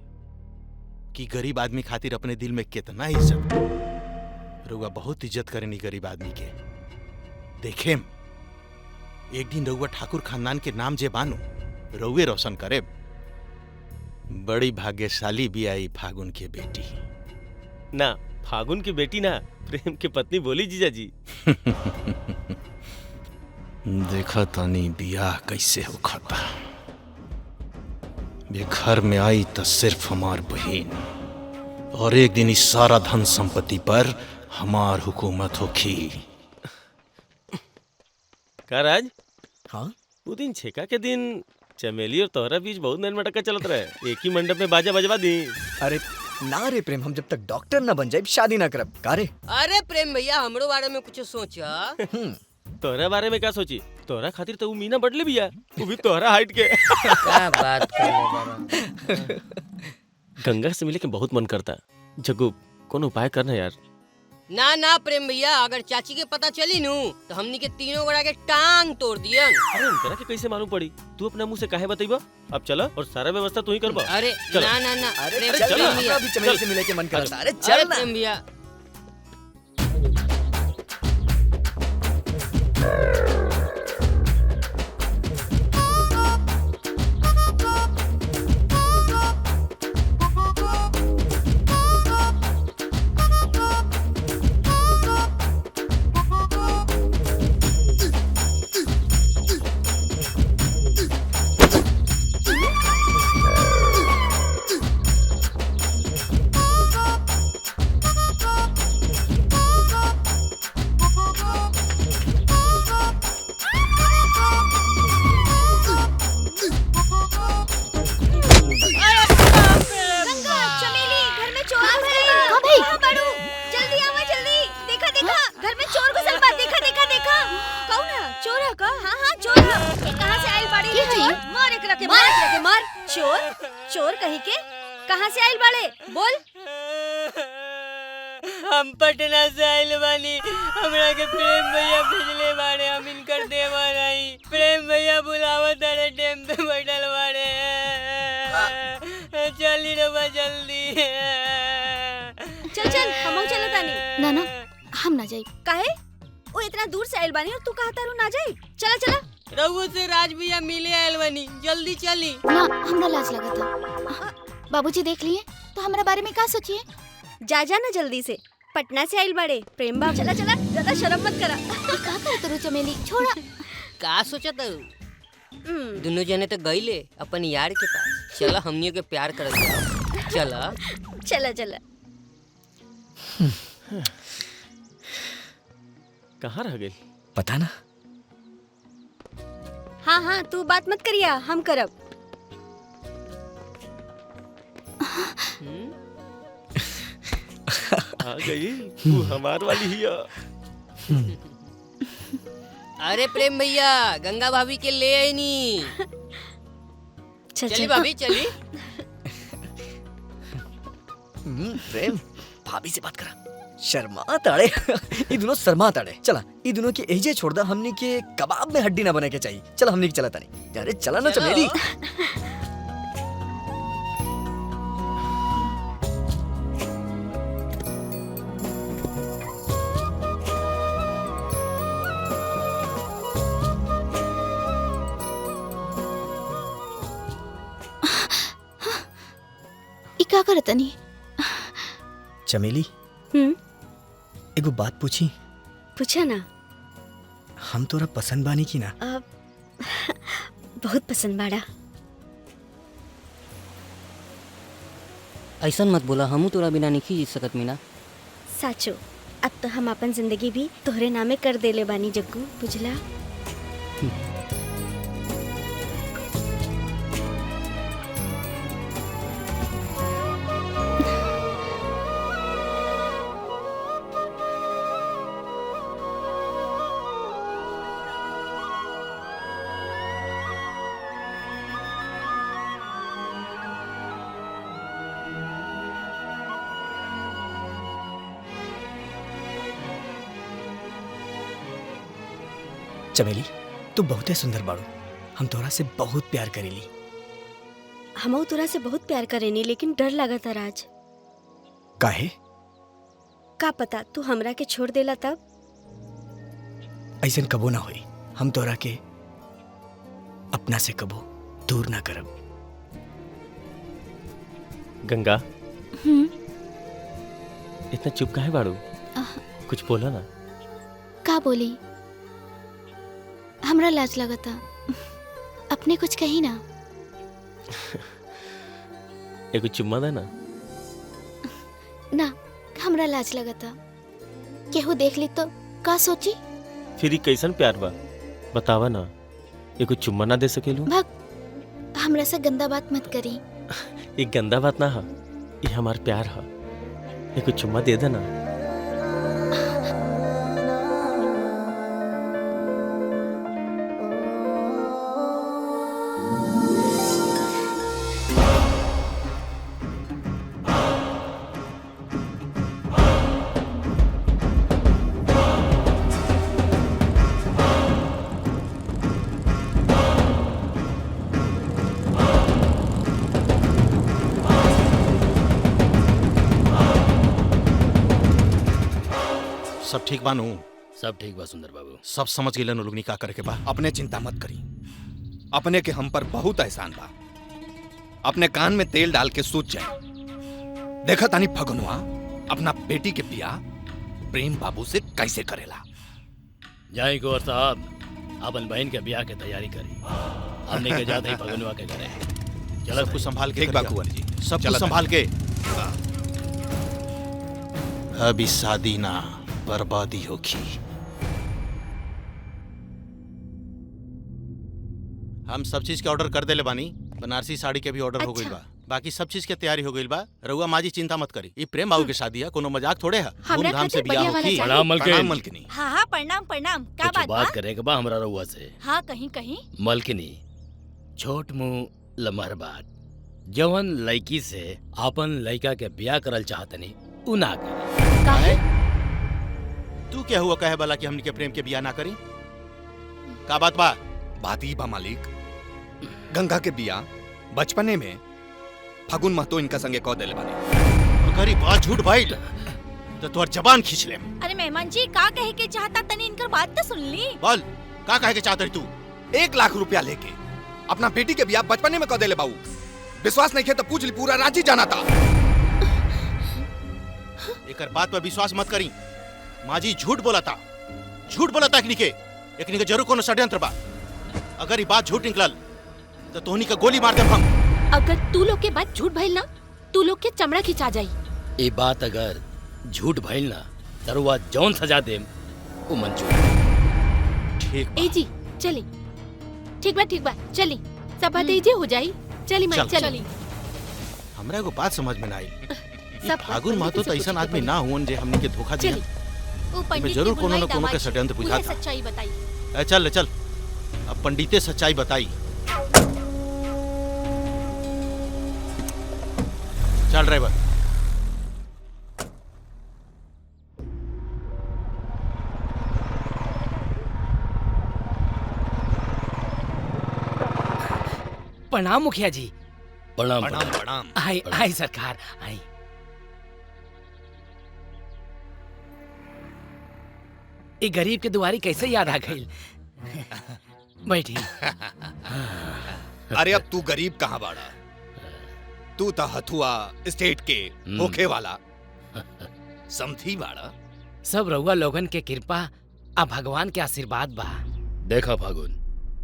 S8: कि गरीब आदमी खातिर अपने दिल में कितना इज्जत। रउआ बहुत इज्जत करेनी गरीब आदमी के। देखेम एक दिन रउआ ठाकुर खानदान के नाम जे बानो रउए रोशन करे। बड़ी भाग्यशाली भी आई फागुन के बेटी।
S3: ना, फागुन की बेटी ना, प्रेम की पत्नी बोली जीजा जी।
S8: देखा तानी बियाह कैसे होखता। ये घर में आई तो सिर्फ हमार बहन, और एक दिन इस सारा धन संपत्ति पर हमार हुकूमत होखी।
S3: का राज?
S4: हाँ?
S3: वो दिन छेका के दिन चमेली और तोहरा बीच बहुत नैन मटक्का चलत रहे। एक ही मंडप में बाजा बजवा दी।
S4: अरे ना रे प्रेम, हम जब तक डॉक्टर ना बन जाए शादी ना करब। का रे?
S5: अरे प्रेम भैया हमरो बारे में कुछ सोचा।
S3: तोहरा बारे में क्या सोची? तोहरा खातिर तो मीना बढ़ले भी है, वो भी तोहरा हाइट के।
S5: क्या बात कर रहे हो?
S3: गंगा से मिले के बहुत मन करता। जग्गू कौन उपाय करना यार।
S5: ना ना प्रेम भैया, अगर चाची के पता चली नू तो हमनी के तीनों बड़ा के टांग तोड़ दियन।
S3: अरे उनकरा के कैसे मालूम पड़ी? तू अपना मुंह से काहे बतईबा? अब चला और सारा व्यवस्था तू ही करबा।
S5: अरे
S3: चलो।
S5: ना ना ना
S4: अरे
S5: प्रेम
S4: चल,
S5: प्रेम भैया,
S4: भी चमेली से मिले के मन करता। अरे
S5: अरे
S4: चल ना।
S5: प्रेम भैया। हम पटना से आइल बानी, हमरा के प्रेम भैया भेजले बाड़े, हम इनकर देवा नहीं। प्रेम भैया बुलावत तारे, डेम पे बैठल बाड़े। चली रवा जल्दी।
S9: चल चल हम चलत तानी।
S1: ना ना हम ना जाई।
S9: काहे? वो इतना दूर से आइल बानी और तू कहा तारू ना जाई? चला चला।
S5: रघु से राज भैया मिले आइल बानी, जल्दी चली।
S1: ना हमरा लाज लगता। बाबूजी देख लिए तो हमारे बारे में क्या सोचिए?
S9: जा जा ना जल्दी से, पटना से आइल बाड़े प्रेम बाबू। चला चला, ज्यादा शर्म मत करा।
S1: का करत रो चमेली? छोड़ा।
S5: का सोचा तू? दोनों जने तो गईले अपन यार के पास। चला हमनियों के प्यार कर दिया। चला
S9: चला चला।
S3: कहाँ रह गई?
S4: पता ना।
S9: हाँ हाँ तू बात मत करिया, हम करब।
S3: आ गई तू हमार वाली ही।
S5: अरे प्रेम भैया गंगा भाभी के ले आई नी। चली भाभी चली।
S4: प्रेम भाभी से बात करा। शर्मा ताड़े। ये दोनों शर्मा ताड़े। चला ये दोनों की एजे छोड़ दा, हमने के कबाब में हड्डी ना बने के चाहिए। चला हमने की चला तानी। अरे चला ना चमेली।
S1: क्या करत नहीं?
S4: चमेली एगो बात पूछी?
S9: पूछा ना।
S4: हम तोरा पसंद बानी की ना?
S9: बहुत पसंद बाड़ा।
S5: ऐसा मत बोला, हमू तोरा बिना नहीं जी सकत मीना।
S9: साचो, अब तो हम अपन जिंदगी भी तोहरे नामे कर देले बानी जग्गू, बुझला?
S4: चमेली तू बहुते सुंदर बाड़ू, हम तोरा से बहुत प्यार करेली।
S1: हमहू तोरा से बहुत प्यार करेनी, लेकिन डर लगता राज।
S4: काहे?
S1: का पता तू हमरा के छोड़ देला तब।
S4: ऐसन कबो ना होई, हम तोरा के अपना से कबो दूर ना करब।
S3: गंगा इतना चुप काहे बाड़ू? कुछ बोला ना।
S1: का बोली? हमरा लाज लगता, अपने कुछ कही ना।
S3: एगो चुम्मा दे ना।
S1: ना, हमरा लाज लगता, केहू देख ली तो का सोची।
S3: फिर ई कैसन प्यार बा बतावा ना, एगो चुम्मा ना दे सकेलू?
S1: भग, हमरा से गंदा बात मत करी।
S3: ये गंदा बात ना है, ये हमार प्यार है। एगो चुम्मा दे देना।
S8: सब ठीक बानू?
S10: सब ठीक बा सुंदर बाबू।
S8: सब समझ गए लोग का करे के बा।
S6: अपने चिंता मत करी, अपने के हम पर बहुत एहसान बा। अपने कान में तेल डाल के सूत जाए। देखा तानी फगुनवा अपना बेटी के बियाह प्रेम बाबू से कैसे करेला।
S10: जाई गौर साहब, अपन बहन के ब्याह के तैयारी करी। हमने के जाते ही फगुनवा के घरे।
S8: चल कुछ संभाल के
S6: एक बार कुंवर जी,
S8: सब कुछ संभाल के। अभी शादी ना बर्बादी होगी। हम सब चीज के ऑर्डर कर देले बानी। बनारसी साड़ी के भी ऑर्डर हो गइल बा। बाकी सब चीज के तैयारी हो गइल बा। रउआ माजी चिंता मत करी। ये प्रेम बाबू के शादी है, कोनो मजाक थोड़े है। धूमधाम से बियाह होगी।
S10: प्रणाम
S6: मलकिनी।
S9: हाँ हाँ प्रणाम प्रणाम। का
S10: कुछ
S9: बात
S10: बात
S9: बा?
S10: करे के बा हमरा रउआ से।
S9: हाँ कहीं कहीं।
S10: मलकिनी, छोट मुंह लमहर बात, जवन लड़की से अपन लड़का के ब्याह करल चाहतनी उ ना करे।
S9: काहे?
S8: तू क्या हुआ कहे वाला कि हमनी के प्रेम के बियाह ना करी? का बात बा?
S6: बात ही बा मालिक, गंगा के बियाह बचपने में फगुन महतो इनका संगे कह देले बानी।
S8: अगर ये बात झूठ भाई तो तोर जबान खींच ले।
S9: अरे मेहमान जी का कहे के चाहता तनी इनकर बात तो सुन ली।
S8: बोल का कहे के चाहत रही तू?
S6: 1 लाख रुपया लेके अपना बेटी के बियाह बचपने में कह देले बाबू। विश्वास नहीं किया तो पूछ ली, पूरा रांची जाना था।
S8: एकर बात पर विश्वास मत करी। माजी झूठ बोला था, झूठ बोला था। एकनी के जरूर कोनो षड्यंत्र बा। अगर ये बात झूठ निकलल तो तोहनी का गोली मार देम हम।
S1: अगर तू लोग के बात झूठ भइल ना, तू लोग के चमड़ा खिंचा जाई।
S10: ये बात अगर झूठ भइल ना, तरुआ जौन सजा देम उ मंजूर।
S8: ठीक
S1: ए जी चली। ठीक बा चली, सब बात एजे हो जाई। चली माई चली।
S8: हमरा एगो बात समझ में ना आई।
S1: सब
S8: फागुन महतो तो ऐसा आदमी ना हुन जे हमनी के धोखा दिया।
S1: वो पंडित
S8: जरूर
S1: की
S8: कोनो न
S1: बुलवाई
S8: कोनो के
S1: दामाद
S8: षड्यंत्र
S1: जी,
S8: बुझा
S1: उहे
S8: था।
S1: सच्चाई बताई।
S8: चल चल, अब पंडिते सच्चाई बताई। चल ड्राइवर।
S7: प्रणाम मुखिया जी।
S10: प्रणाम
S6: प्रणाम प्रणाम।
S7: आई आई सरकार आई। ये गरीब के दुआरी कैसे याद आ गई? बैठी।
S6: अरे अब तू गरीब कहाँ बाड़ा? तू तो हथुआ स्टेट के होखे वाला समझी बाड़ा।
S7: सब रउआ लोगन के कृपा आ भगवान के आशीर्वाद बा।
S10: देखा फागुन,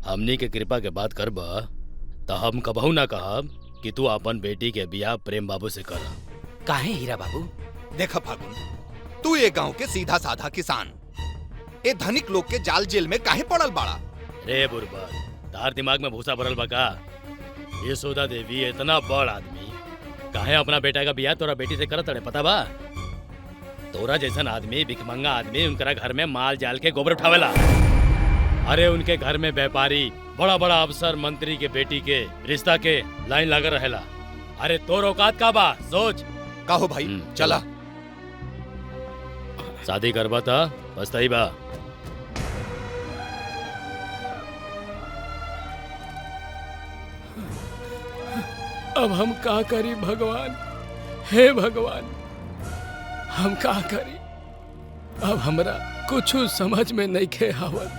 S10: हमनी के कृपा के बात करबा तो हम कबहू ना कहब कि तू अपन बेटी के बियाह प्रेम बाबू से कर।
S7: काहे हीरा बाबू?
S6: देखा फागुन, तू ये गांव के सीधा साधा किसान, ए धनिक लोग के जाल जेल में काहे पड़ल बाड़ा?
S10: रे बुरबा, तार दिमाग में भूसा भरल बा का? यशोदा देवी इतना बड़ आदमी काहे अपना बेटा का बियाह तोरा बेटी से करत अड़े पता बा? तोरा जैसन आदमी, भिखमंगा आदमी उनकरा घर में माल जाल के गोबर उठावेला। अरे उनके घर में व्यापारी, बड़ा बड़ा अफसर, मंत्री के बेटी के रिश्ता के लाइन लगा रहेला। अरे तोर औकात का बा सोच।
S6: कहो भाई चला।
S10: शादी करबा था पछताई बा।
S7: अब हम का करी भगवान, हे भगवान, हम का करी? अब हमरा कुछ समझ में नहीं खे आवत।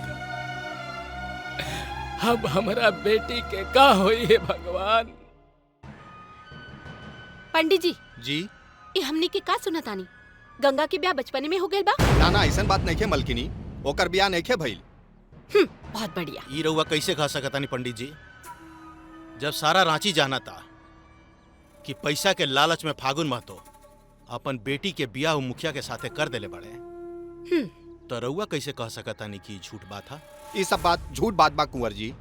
S7: अब हमरा बेटी के का होई है भगवान?
S1: पंडित जी
S6: जी
S1: ये हमनी के का सुनत आनी? गंगा के ब्याह बचपने में हो गइल बा?
S6: ना ना ऐसन बात नहीं खे मलकिनी, ओकर बियाह नहीं खे भइल।
S1: बहुत बढ़िया।
S8: ई रउआ कैसे कह सकतानी पंडित जी, जब सारा रांची जाना था कि पैसा के लालच में फागुन महतो अपन बेटी के बियाह मुखिया के साथे कर देले बड़े, तो रउआ कैसे कह सकतानी कि झूठ बात था?
S6: ये सब बात झूठ बात बा कुंवर जी।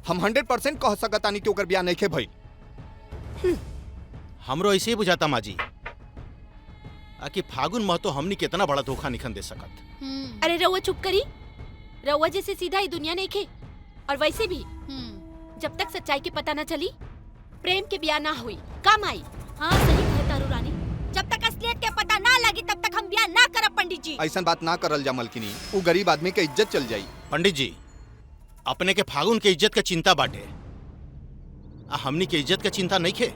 S6: हम 100% कह सकतानी कि ओकर बियाह नहीं खे भइल।
S8: हमरो ऐसे ही बुझाता माँ जी कि फागुन महतो हमनी कितना बड़ा धोखा निखन दे सकत।
S1: अरे रउआ चुप करी। रउआ जैसे सीधा ही दुनिया नहीं खे। और वैसे भी जब तक सच्चाई के पता न चली प्रेम के ब्याह ना हुई काम आई।
S9: हाँ सही कहे तारू रानी, जब तक असलियत के पता ना लगी तब तक हम ब्याह ना करब पंडित जी।
S6: ऐसन बात ना करल जा मलकिनी, वो गरीब आदमी के इज्जत चल जाई।
S8: पंडित जी अपने के फागुन के इज्जत का चिंता बाटे, हमनी के इज्जत का चिंता नहीं खे।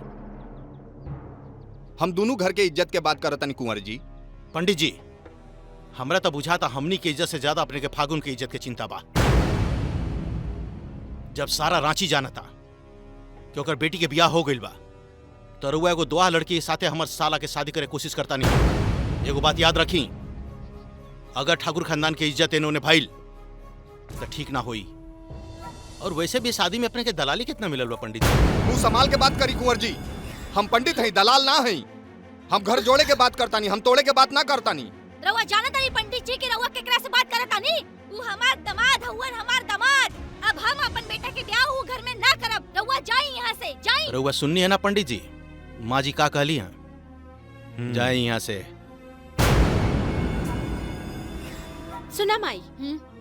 S6: हम दोनों घर के इज्जत के बात करतनी कुंवर जी।
S8: पंडित जी हमरा तो बुझाता हमनी के इज्जत से ज्यादा अपने के फागुन के इज्जत के चिंता बा। जब सारा रांची जाना था कि ओकर बेटी के बियाह हो गइल बा, तो रुआ एगो दुआ लड़की के साथे हमर साला के शादी करे कोशिश करता नहीं। एगो बात याद रखी, अगर ठाकुर खानदान के इज्जत इन्होंने भइल तो ठीक ना होई। और वैसे भी शादी में अपने के दलाली कितना मिलल बा पंडित जी?
S6: मुंह संभाल के बात करी कुंवर जी। हम पंडित हैं, दलाल ना हैं। हम घर जोड़े के बात करता नहीं, हम तोड़े के बात ना करता नहीं।
S9: रउआ जानत नहीं पंडित जी कि रउआ केकरा से बात करत आनी? वो हमार दामाद हउवन, हमार दामाद। अब हम अपन बेटा के ब्याह वो घर में ना करब। रउआ जाई यहाँ से, जाई।
S8: रउआ सुननी है ना पंडित जी, माँ जी का कहली हैं? जाए यहाँ से।
S1: सुना माई,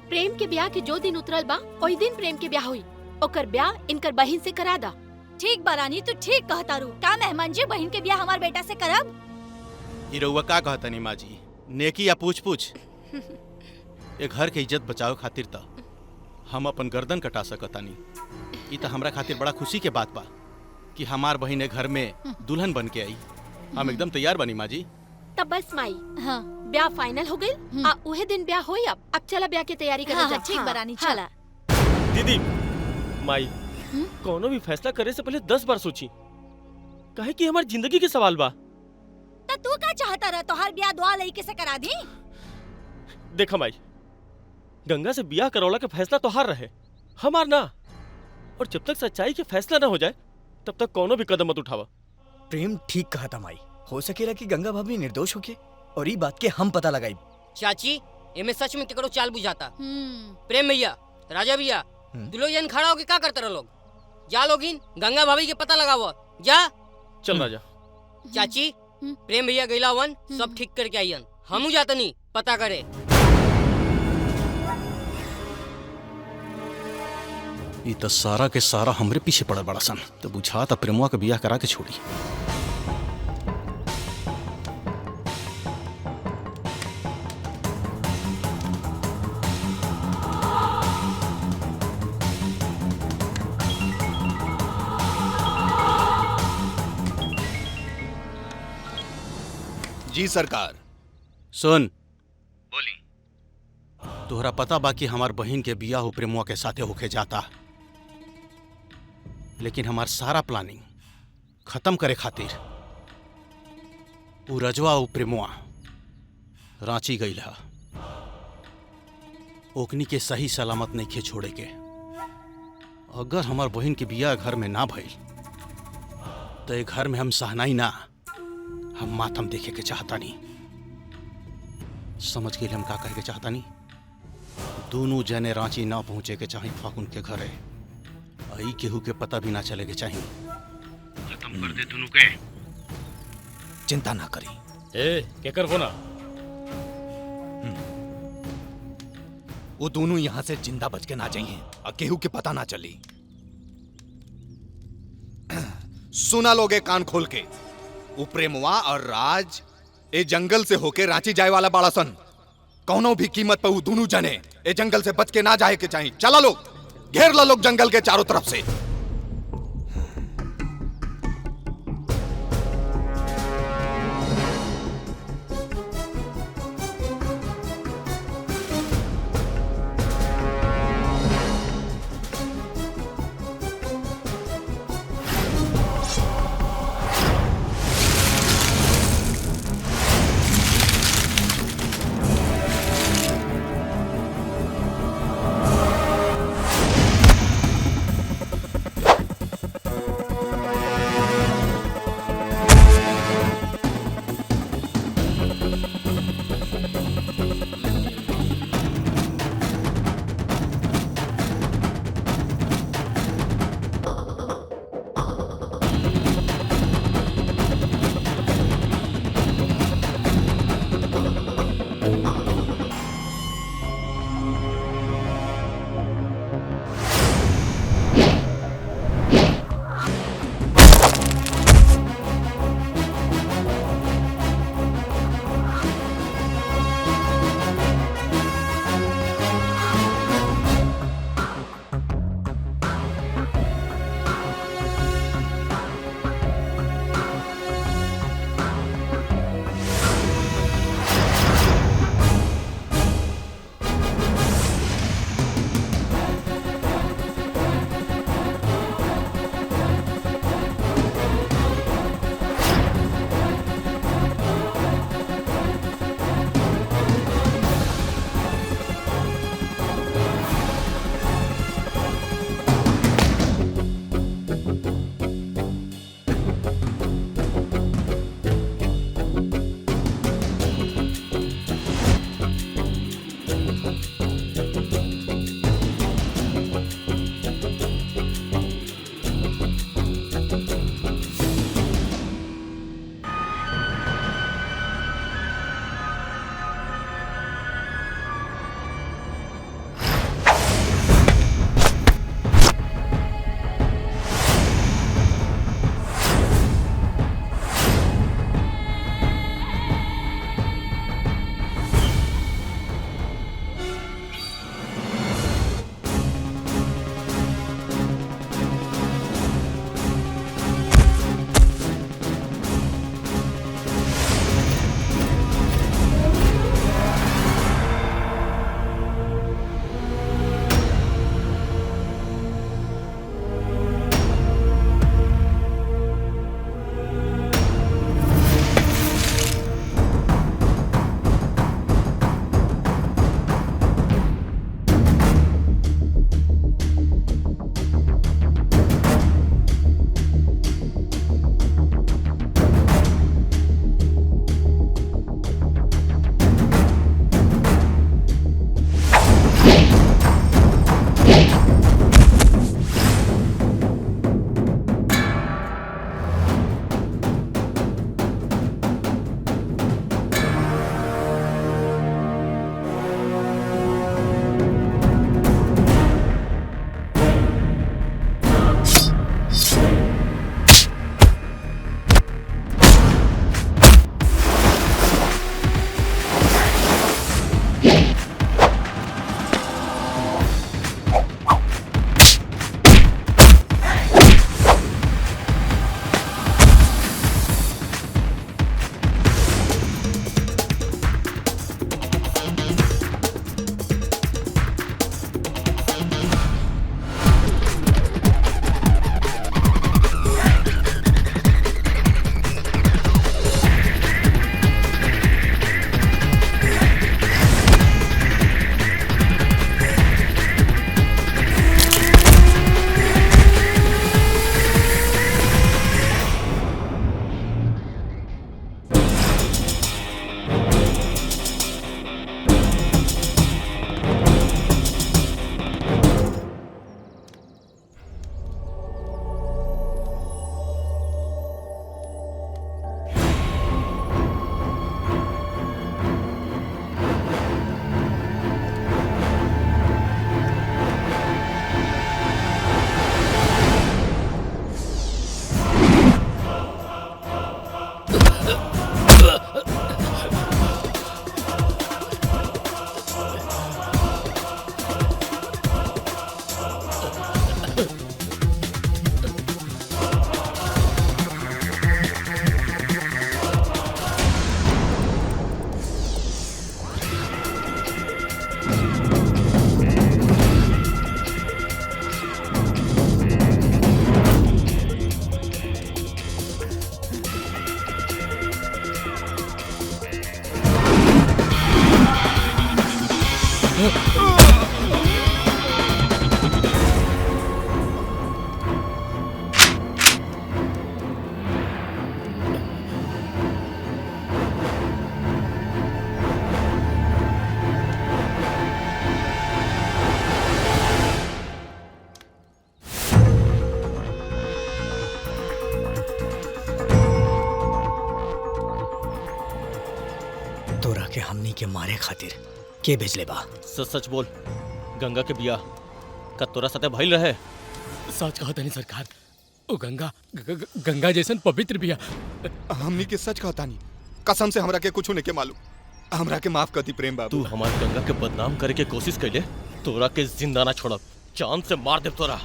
S1: प्रेम के ब्याह के जो दिन उतरल बा ओही दिन प्रेम के ब्याह हुई। ओकर ब्याह इनकर बहिन से करा दा।
S9: ठीक बा रानी, तू ठीक कहता रू। का मेहमान जी बहन के ब्याह हमार बेटा से करब?
S8: ई रउआ का कहता नहीं माँ जी, नेकी या पूछ पूछ? एक घर के इज्जत बचाओ खातिर त हम अपन गर्दन कटा सकता नहीं। ई त हमरा खातिर बड़ा खुशी के बात बा कि हमार बहन एक घर में दुल्हन बन के आई। हम एकदम तैयार बनी माँ जी।
S1: तब बस माई,
S9: हाँ
S1: ब्याह फाइनल हो गई। उहे दिन ब्याह होई। अब चला ब्याह की तैयारी करे।
S9: हाँ, ठीक बा रानी, चला।
S3: दीदी माई, कोनो भी फैसला करे से पहले 10 बार सोची, काहे कि हमारी जिंदगी के सवाल बा।
S9: तो तू का चाहता रहा तोहार ब्याह दुआ लइके से करा दी?
S3: देखा माई, गंगा से ब्याह करौला के फैसला तो हार रहे, हमार ना। और जब तक सच्चाई के फैसला ना हो जाए तब तक कोनो भी कदम मत उठावा।
S4: प्रेम ठीक कहा था माई। हो सकेला कि गंगा भाभी निर्दोष होके और ये बात के हम पता लगाई।
S5: चाची एमे सच में केकरो चाल बुझाता। प्रेम भैया, राजा भैया, तू लोग जन खड़ा होके का करते रहो लोग? जा लोगिन गंगा भाभी के पता लगावा। जा
S3: चल राजा।
S5: चाची प्रेम भैया गइला वन, सब ठीक करके आइयन। हमू जाता नहीं पता करे।
S8: ई तो सारा के सारा हमरे पीछे पड़ल बड़ा सन, तो बुझा था प्रेमुआ के बियाह करा के छोड़ी।
S6: जी सरकार।
S8: सुन बोली, तोहरा पता बा कि हमार बहन के बियाह हो प्रेमुआ के साथे होके जाता, लेकिन हमार सारा प्लानिंग खत्म करे खातिर उ रजवा उ प्रेमुआ रांची गइल हा। ओकनी के सही सलामत नहीं खे छोड़े के। अगर हमार बहन के बियाह घर में ना भइल तो ये घर में हम सहनाई ना, हम मातम देखे के चाहता नहीं। समझ गए हम का कहे के चाहता नहीं? दोनों जने रांची ना पहुंचे के चाहिए फागुन के घरे। आई केहू के पता भी ना चले के चाहिए। खत्म कर दे दोनों के।
S6: चिंता ना करी।
S10: ए केकर फोना?
S6: वो दोनों यहाँ से जिंदा बच के ना जाइए और केहू के पता ना चली। सुना लोगे कान खोल के, वो प्रेमवा और राज ए जंगल से होके रांची जाए वाला बाड़ा सन। कौनो भी कीमत पे वो दोनों जने ए जंगल से बच के ना जाए के चाहिए। चला लोग, घेर ला लोग जंगल के चारों तरफ से।
S4: तोरा के हमनी के मारे खातिर के भेजले बा?
S3: सच सच बोल, गंगा के बिया का तोरा साथे भइल रहे?
S7: सच कहता नहीं सरकार, ओ गंगा जैसन पवित्र बिया।
S6: हमनी के सच कहता नहीं, कसम से हमरा के कुछ नहीं के मालूम। हमरा के माफ कर दी प्रेम बाबू।
S3: तू हमार गंगा के बदनाम करे के कोशिश कैले, तोरा के जिंदा ना छोड़ब, जान से मार दे तोरा।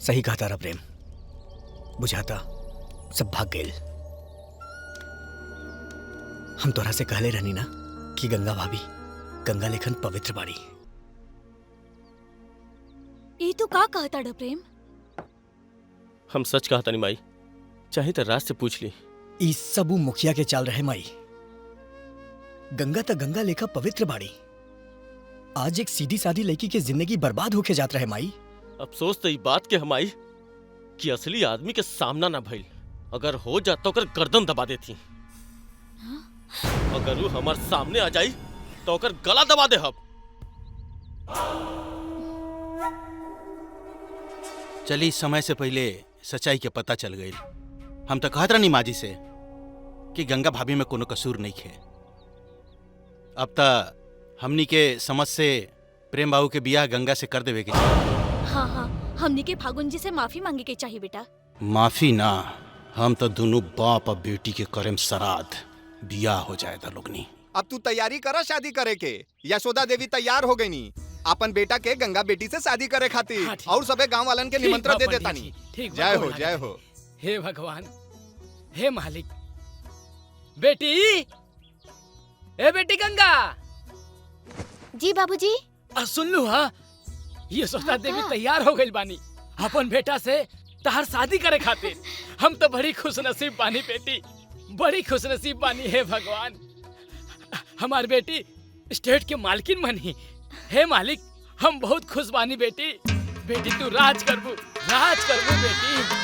S4: सही कहा तारा प्रेम, बुझाता सब भाग गए। हम तोरा से कहले रहनी ना कि गंगा भाभी गंगा लेखन पवित्र बाड़ी।
S9: ये तो का कहता डा प्रेम?
S3: हम सच कहता नहीं माई, चाहे तो राज से पूछ ली।
S4: ई सबू मुखिया के चाल रहे माई। गंगा तो गंगा लेखा पवित्र बाड़ी, आज एक सीधी सादी लड़की की जिंदगी बर्बाद होके जात रहे माई।
S3: अफसोस तो बात के हमाई कि असली आदमी के सामना ना भइल, अगर हो जाता तो गर्दन दबा देती। अगर वो हमार सामने आ जाई तो ओकर गला दबा दे। हम
S8: चली समय से पहले सच्चाई के पता चल गई। हम तो कहत रहनी माजी से कि गंगा भाभी में कोनो कसूर नहीं है। अब तक हमनी के समझ से प्रेम बाबू के बियाह गंगा से कर देवे के चाहिए।
S9: हाँ हाँ, हमनी के फागुन जी से माफी मांगे के चाहिए बेटा।
S8: माफी ना, हम तो दोनों बाप और बेटी के करेम श्राद्ध, बियाह हो जाएगा लोगनी।
S6: अब तू तैयारी करा शादी करे के। यशोदा देवी तैयार हो गई नी अपन बेटा के गंगा बेटी से शादी करे खातिर।
S7: हाँ,
S6: और सबे गांव वालन के निमंत्रण दे देता नी। जय हो जय हो।
S7: हे भगवान, हे मालिक। बेटी, ए बेटी गंगा।
S1: जी बाबूजी।
S7: सुन लू हा, ये सोचा देवी तैयार हो गई बानी अपन बेटा से तहार शादी करे खातिर। हम तो बड़ी खुश नसीब बानी बेटी, बड़ी खुश नसीब बानी। हे भगवान, हमार बेटी स्टेट के मालकिन बनी। हे मालिक, हम बहुत खुश बानी बेटी। बेटी तू राज करबू बेटी।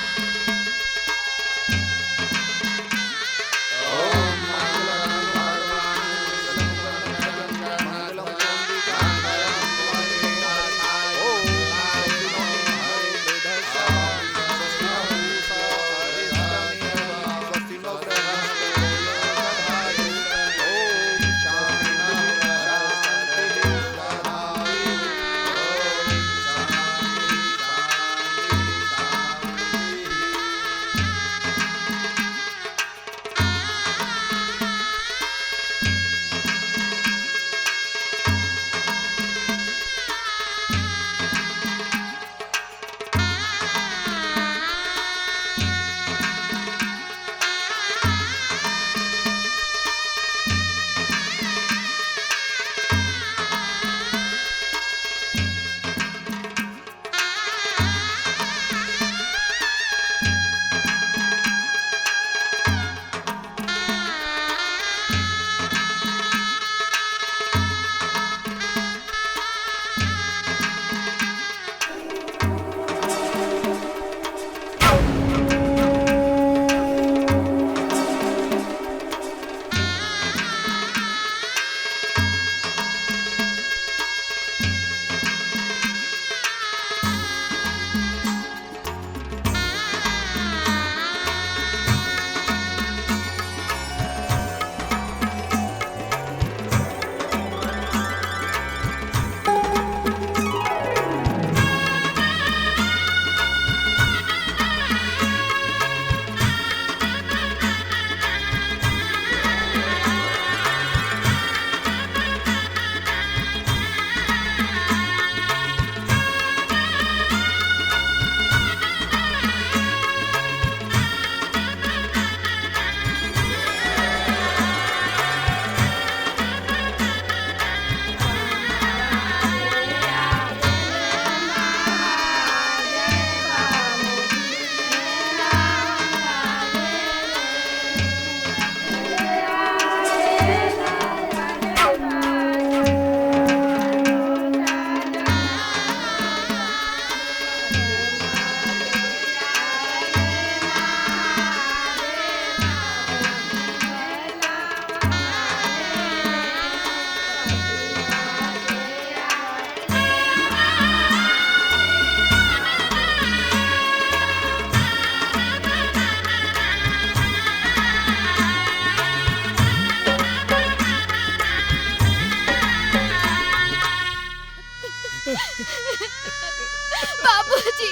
S1: बाबूजी।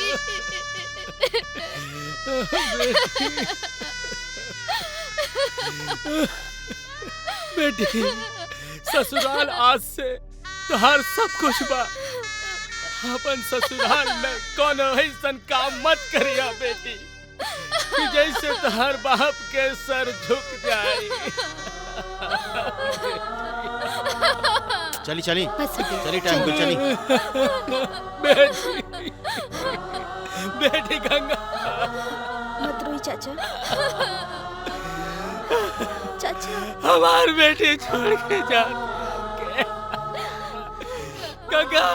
S7: बेटी ससुराल आज से तोहार सब कुछ बा। अपन ससुराल में कोनो ऐसन काम मत करिया बेटी कि जैसे तोहार बाप के सर झुक जाए।
S8: चली चली
S1: बस हो गया।
S8: चली टाइम को चली।
S7: बेटी बेटी गंगा
S9: मत रोई चाचा। चाचा
S7: हमार बेटी छोड़ के जा गंगा।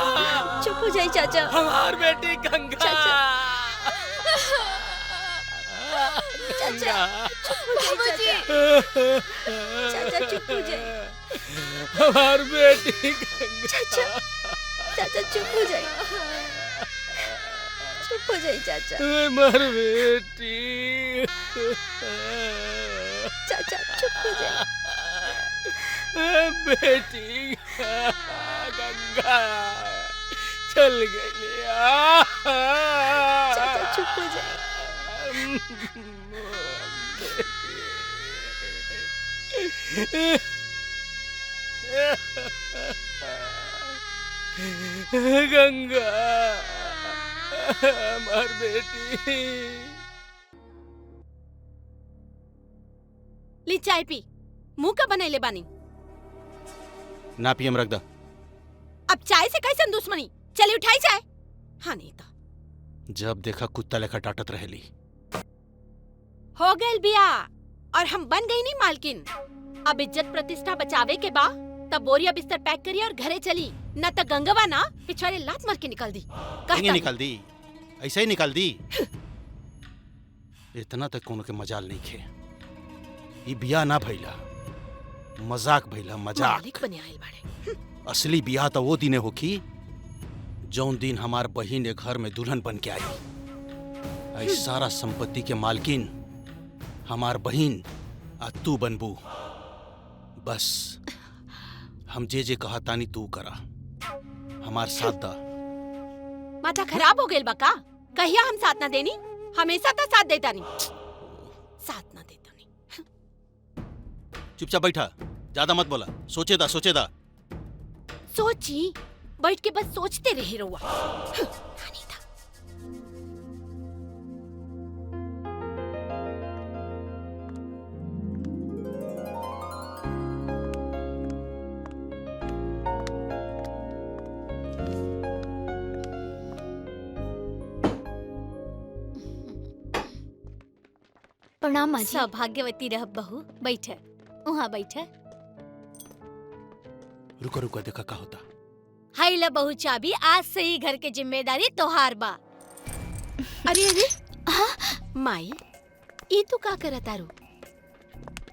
S9: चुप हो जाइए चाचा।
S7: हमार बेटी गंगा।
S9: चाचा चुप हो जाइए चाचा। चाचा चुप हो जाइए।
S7: हमार बेटी गंगा।
S9: चाचा चाचा चुप हो जाइए। चुप हो जाइए चाचा।
S7: हमार बेटी।
S9: चाचा चुप हो जाइए।
S7: बेटी गंगा चल गई।
S9: चाचा चुप हो जाइए।
S7: गंगा हमार बेटी।
S1: ली चाय पी। मुंह का बनैले बानी।
S8: ना पियम रख दा।
S1: अब चाय से कैसन दुश्मनी? चली उठाई चाय। हाँ नहीं तो
S8: जब देखा कुत्ता लेखा टाटत रहेली।
S1: हो गए बिया और हम बन गई नहीं मालकिन। अब इज्जत प्रतिष्ठा बचावे के बा तब बोरिया बिस्तर पैक करी और घरे चली। न तो गंगवा ना पिछवाड़े लात मार के निकल दी।
S8: कहीं निकल दी, ऐसे ही निकल दी। इतना तक कोनो के मजाल नहीं खे। ई बिया ना भइला, मजाक भइला, मजाक।
S1: मालिक बने आइल बाड़े।
S8: असली बिया तो वो दिने होखी जौन दिन हमार बहिन ए घर में दुल्हन बन के आई। आई सारा संपत्ति के मालकिन हमार बहिन आ तू बनबू। बस हम जे कहा तानी तू करा। हमार साथ दा।
S1: माथा खराब हो गइल बा का? कहिया हम साथ ना देनी? हमेशा तो साथ देता नहीं। साथ ना देता नहीं।
S8: चुपचाप बैठा, ज्यादा मत बोला। सोचे दा, सोचे दा।
S1: सोची बैठ के बस सोचते रहे रहुआ।
S9: प्रणाम माँ जी। सौभाग्यवती रह बहू। बैठे वहाँ बैठे।
S8: रुको रुको, देखा का होता।
S9: हाय ला बहू चाबी। आज से ही घर के जिम्मेदारी तोहार बा।
S1: अरे अरे माई ये तू का करत तारू?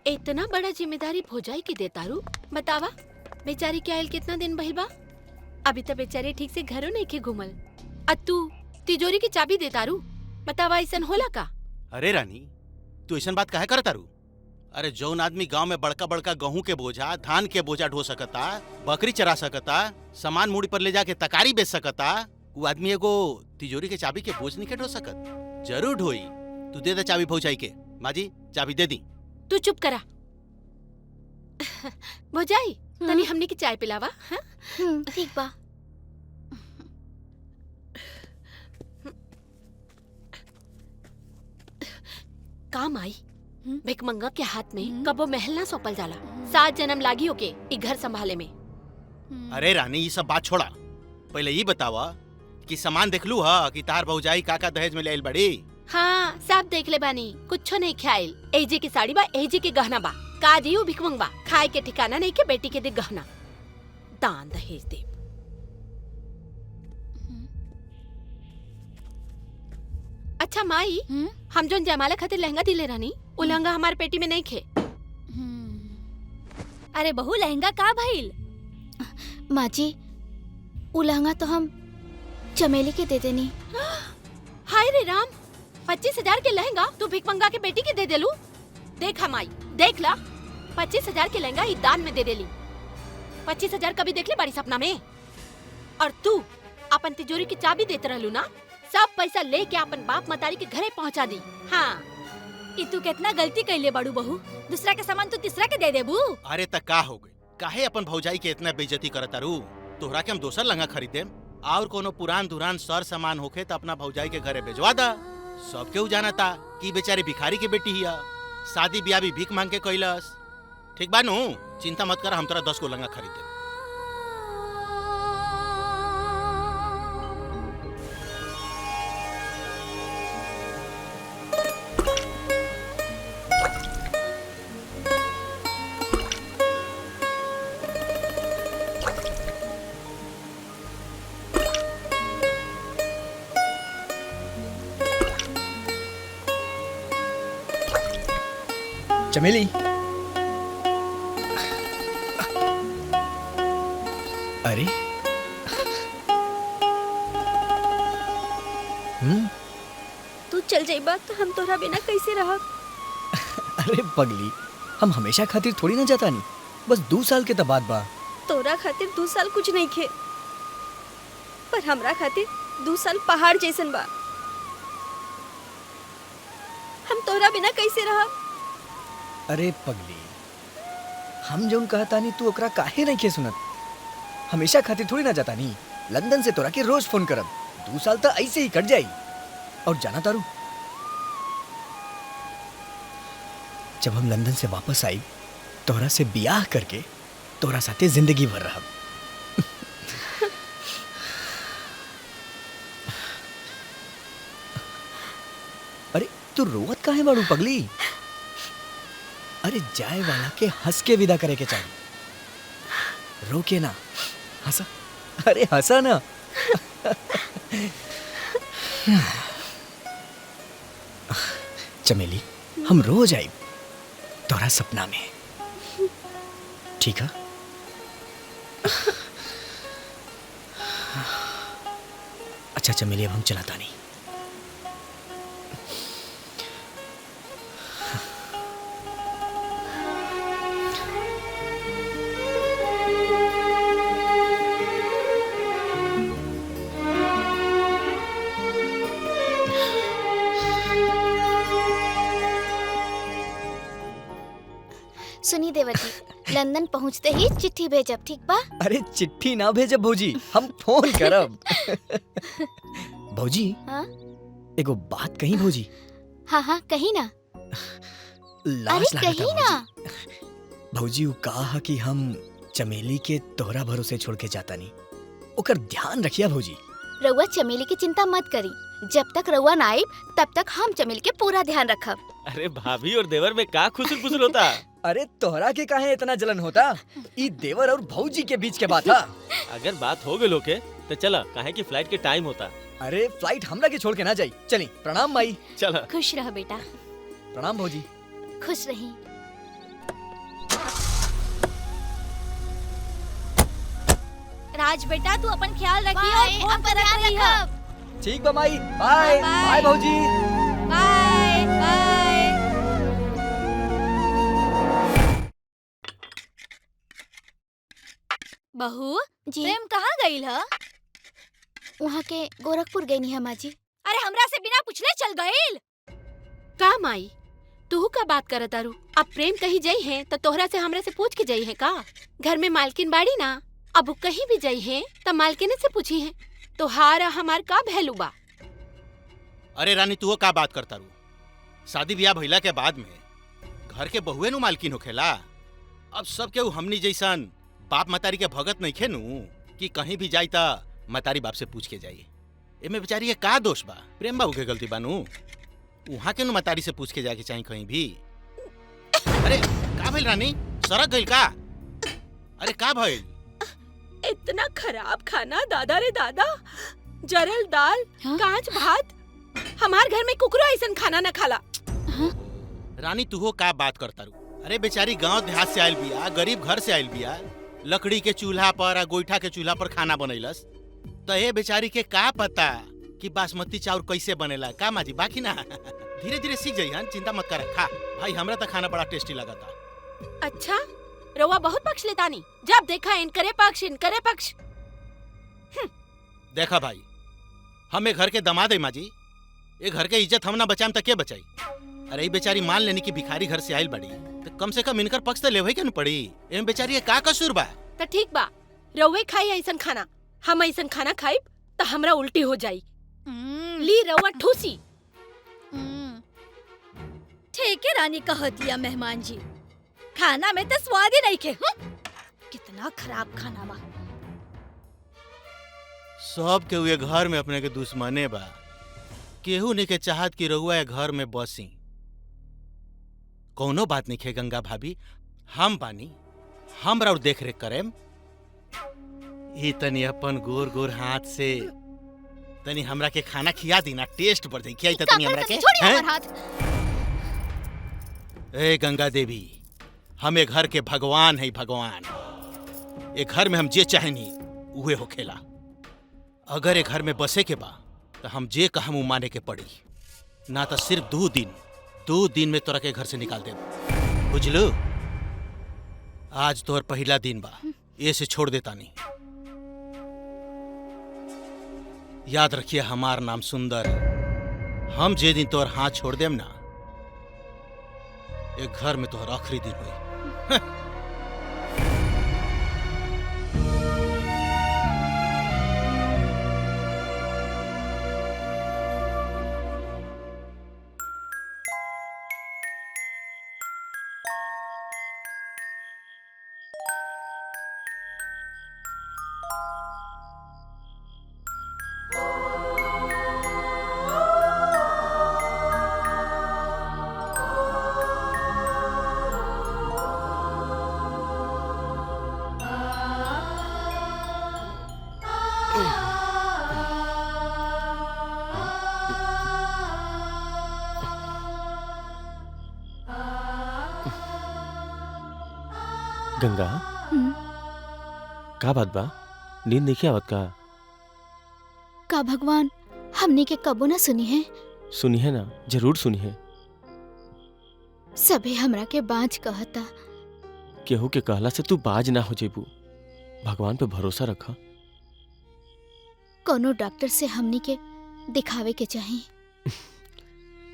S1: इतना बड़ा जिम्मेदारी भोजाई के दे तारू? बतावा बेचारी के आयल कितना दिन भइल बा? अभी तो बेचारी ठीक से घरों नहीं के घुमल। अ तू तिजोरी की चाबी दे तारू? बतावा ऐसन होला का?
S8: अरे रानी, तू ऐसा बात काहे करत तारू? अरे जौन आदमी गांव में बड़का बड़का गेहूं के बोझा, धान के बोझा ढो सकता, बकरी चरा सकता, सामान मूड़ी पर ले जाके तकारी बेच सकता, वो आदमी एगो तिजोरी के चाबी के बोझ नहीं के ढो सकत? जरूर ढोई। तू दे दे चाबी भौजाई के। माँ जी चाबी दे दी।
S1: तू चुप करा। भोजाई तनी हमने की चाय पिलावा। हाँ?
S9: ठीक बा।
S1: काम आई भिकमंगा के हाथ में कबो महल ना सौंपल जाला। 7 जन्म लागी होके ई घर संभाले में।
S8: अरे रानी ये सब बात छोड़ा, पहले ये बतावा कि सामान देख लू हा कि तार भौजाई काका दहेज में ले आइल बड़ी?
S1: हाँ सब देख ले बानी, कुछो नहीं ख्याल। एजी की साड़ी बा, एजी के गहना बा। का दियो भिकमंग बा, खाए के ठिकाना नहीं के बेटी के दे गहना। दान दहेज दे। अच्छा माई, हम जोन जयमाला खातिर लहंगा दिले रहनी, वो लहंगा हमारे पेटी में नहीं खे।
S9: अरे बहू लहंगा का भइल?
S11: माँ जी वो लहंगा तो हम चमेली के दे देनी।
S1: हाय रे राम, 25,000 के लहंगा तू भिकमंगा के बेटी के दे देलू? देखा माई देख ला, 25,000 के लहंगा ही दान में दे देली। 25,000 कभी देख ले बड़ी सपना में? और तू अपन तिजोरी की चाबी देते रहलू ना, सब पैसा लेके अपन बाप मतारी के घरे पहुंचा दी। हाँ
S9: ई तू कितना गलती कैले बाड़ू बहू, दूसरा के सामान तू तीसरा के दे देबू।
S8: अरे त का हो गई, काहे अपन भौजाई के इतना बेइज्जती करत तारू? तोहरा के हम दोसर लंगा खरीदे और कोनो पुरान दुरान सर सामान होखे त अपना भौजाई के घरे भेजवा दा। सबके उ जाना था कि बेचारी भिखारी के बेटी हिया, शादी ब्याह भी भीख मांग के कैलस। ठीक बा नु, चिंता मत कर, हम तोरा 10 गो लंगा खरीदे।
S4: चमेली, अरे
S1: तू चल जाइबा तो हम तोरा बिना कैसे रहब?
S4: अरे पगली, हम हमेशा खातिर थोड़ी ना जाता नहीं, बस 2 साल के बाद बा।
S1: तोरा खातिर 2 साल कुछ नहीं खे, पर हमरा खातिर 2 साल पहाड़ जैसन बा। हम तोरा बिना कैसे रहब?
S4: अरे पगली, हम जौन कहता नहीं तू ओकरा काहे नहीं के सुनत? हमेशा खातिर थोड़ी ना जाता नहीं, लंदन से तोरा के रोज फोन करब। 2 साल तो ऐसे ही कट जाई। और जाना तारू, जब हम लंदन से वापस आई तोरा से बियाह करके तोरा साथे जिंदगी भर रहब। अरे तू रोवत काहे बाड़ू पगली? अरे जाए वाला के हंस के विदा करे के चाहिए, रो के ना, हंसा। अरे हंसा ना। चमेली, हम रोज आए तोरा सपना में, ठीक है? अच्छा चमेली, अब हम चलाता नहीं।
S11: सुनी देवर जी, लंदन पहुँचते ही चिट्ठी भेजब, ठीक बा?
S4: अरे चिट्ठी ना भेजब भौजी, हम फोन करब। भौजी,
S11: हाँ?
S4: एगो बात कही भौजी।
S11: हाँ हाँ कही ना।
S4: लाज
S11: अरे कही ना।
S4: भौजी उ कहा कि हम चमेली के तोहरा भरोसे छोड़ के जाता नहीं, ओकर ध्यान रखिया भौजी।
S11: रउआ चमेली की चिंता मत करी, जब तक रउआ ना आइब तब तक हम चमेली के पूरा ध्यान रखब।
S3: अरे भाभी और देवर में का खुसुर फुसुर होता?
S4: अरे तोहरा के काहे इतना जलन होता? ई देवर और भौजी के बीच के बात है।
S3: अगर बात हो गई लोके तो चला, काहे कि फ्लाइट के टाइम होता।
S4: अरे फ्लाइट हमरा के छोड़ के ना जाई। चली, प्रणाम माई।
S3: चला।
S11: खुश रह बेटा।
S4: प्रणाम भौजी।
S11: खुश रही।
S9: राज बेटा, तू अपन ख्याल रखियो,
S11: बाय,
S9: फोन
S11: अपन
S9: करत
S11: ध्यान
S9: रहियो।
S11: रखब।
S4: ठीक बा माई, बाय बाय भौजी।
S9: Bye bye. बहू
S11: जी
S9: प्रेम कहाँ गई है?
S11: वहाँ के गोरखपुर गई नहीं माँ जी।
S9: अरे हमरा से बिना पूछले चल गईल।
S1: का माई, तू का बात करत तारू? अब प्रेम कहीं जाई है तो तोहरा से हमरा से पूछ के जाई है का? घर में मालकिन बाड़ी ना, अब कहीं भी जाई है तो मालकिन से पूछी है। तोहारा हमार का भैलू बा?
S8: अरे रानी, तू का बात करता रू? शादी ब्याह भइला के बाद में घर के बहुए नु मालकिन होखेला। अब सब केहू हमनी जैसन बाप मतारी के भगत नहीं खे नु कि कहीं भी जाई ता मतारी बाप से पूछ के जाई। एमे बेचारी के का दोष बा? प्रेम बाबू के गलती बानू, वहाँ के नु मतारी से पूछ के जाके चाहे कहीं भी। अरे का भइल रानी, सड़क गइल का? अरे का भइल?
S1: इतना खराब खाना दादा रे दादा, जरल दाल, कांच भात। हमार घर में कुकरो ऐसन खाना न खाला।
S8: रानी तू हो का बात करता रू? अरे बेचारी गांव देहात से आयल बिया, गरीब घर से आयल बिया, लकड़ी के चूल्हा पर गोईठा के चूल्हा पर खाना बनैलस। तो ये बेचारी के का पता कि बासमती चाउर कैसे बनेला? का माजी बाकी ना धीरे धीरे सीख जाई, चिंता मत कर। खा भाई, हमरा तो खाना बड़ा टेस्टी लगता।
S1: अच्छा, रउआ बहुत पक्ष लेतानी, जब देखा इनकरे पक्ष इनकरे पक्ष।
S8: देखा भाई, हम घर के दामाद है माँ जी। ये घर के इज्जत हम ना बचाएम तो के बचाई। अरे ये बेचारी मान लेनी कि भिखारी घर से आयल बड़ी तो कम से कम इनकर पक्ष तो लेवे के न पड़ी। एम बेचारी ये का कसूर बा?
S1: तो ठीक बा, रउवे खाई ऐसन खाना, हम ऐसन खाना खाई तो हमरा उल्टी हो जाई। ली रउआ ठूसी।
S9: ठीक है रानी कहतिया मेहमान जी, खाना में तो स्वाद ही नहीं खे। कितना खराब खाना बा।
S8: सब के हुए घर में अपने के दुश्मने बा। केहू नहीं के चाहत कि रहुआ घर में बसी। कोनो बात नहीं खे गंगा भाभी, हम बानी, हम और देख रेख करेम। ई तनी अपन गोर गोर हाथ से तनी हमरा के खाना खिया दी ना, टेस्ट बढ़ जाई। खियाई त तनी हमरा के हैं? ए गंगा देवी, हम ए घर के भगवान है भगवान। ए घर में हम जे चाहे नहीं उहे होखेला। अगर ए घर में बसे के बा तो हम जे कहम उ माने के पड़ी, ना तो सिर्फ 2 दिन में तोरा के घर से निकाल देब। बुझलू? आज तोहर पहला दिन बा, ये से छोड़ देता नहीं। याद रखिए हमार नाम सुंदर। हम जे दिन तोहर हाथ छोड़ देम ना, एक घर में तोहर आखिरी दिन हुई।
S3: गंगा, का बात बा? नींद नहीं आवत का
S11: भगवान हमने के कबो ना सुनी है?
S3: सुनी है ना, जरूर सुनी है।
S11: सबे हमरा के बाज कहता।
S3: केहू के कहला से तू बाज ना हो जेबू। भगवान पे भरोसा रखा।
S11: कोनो डॉक्टर से हमनी के दिखावे के चाहिए।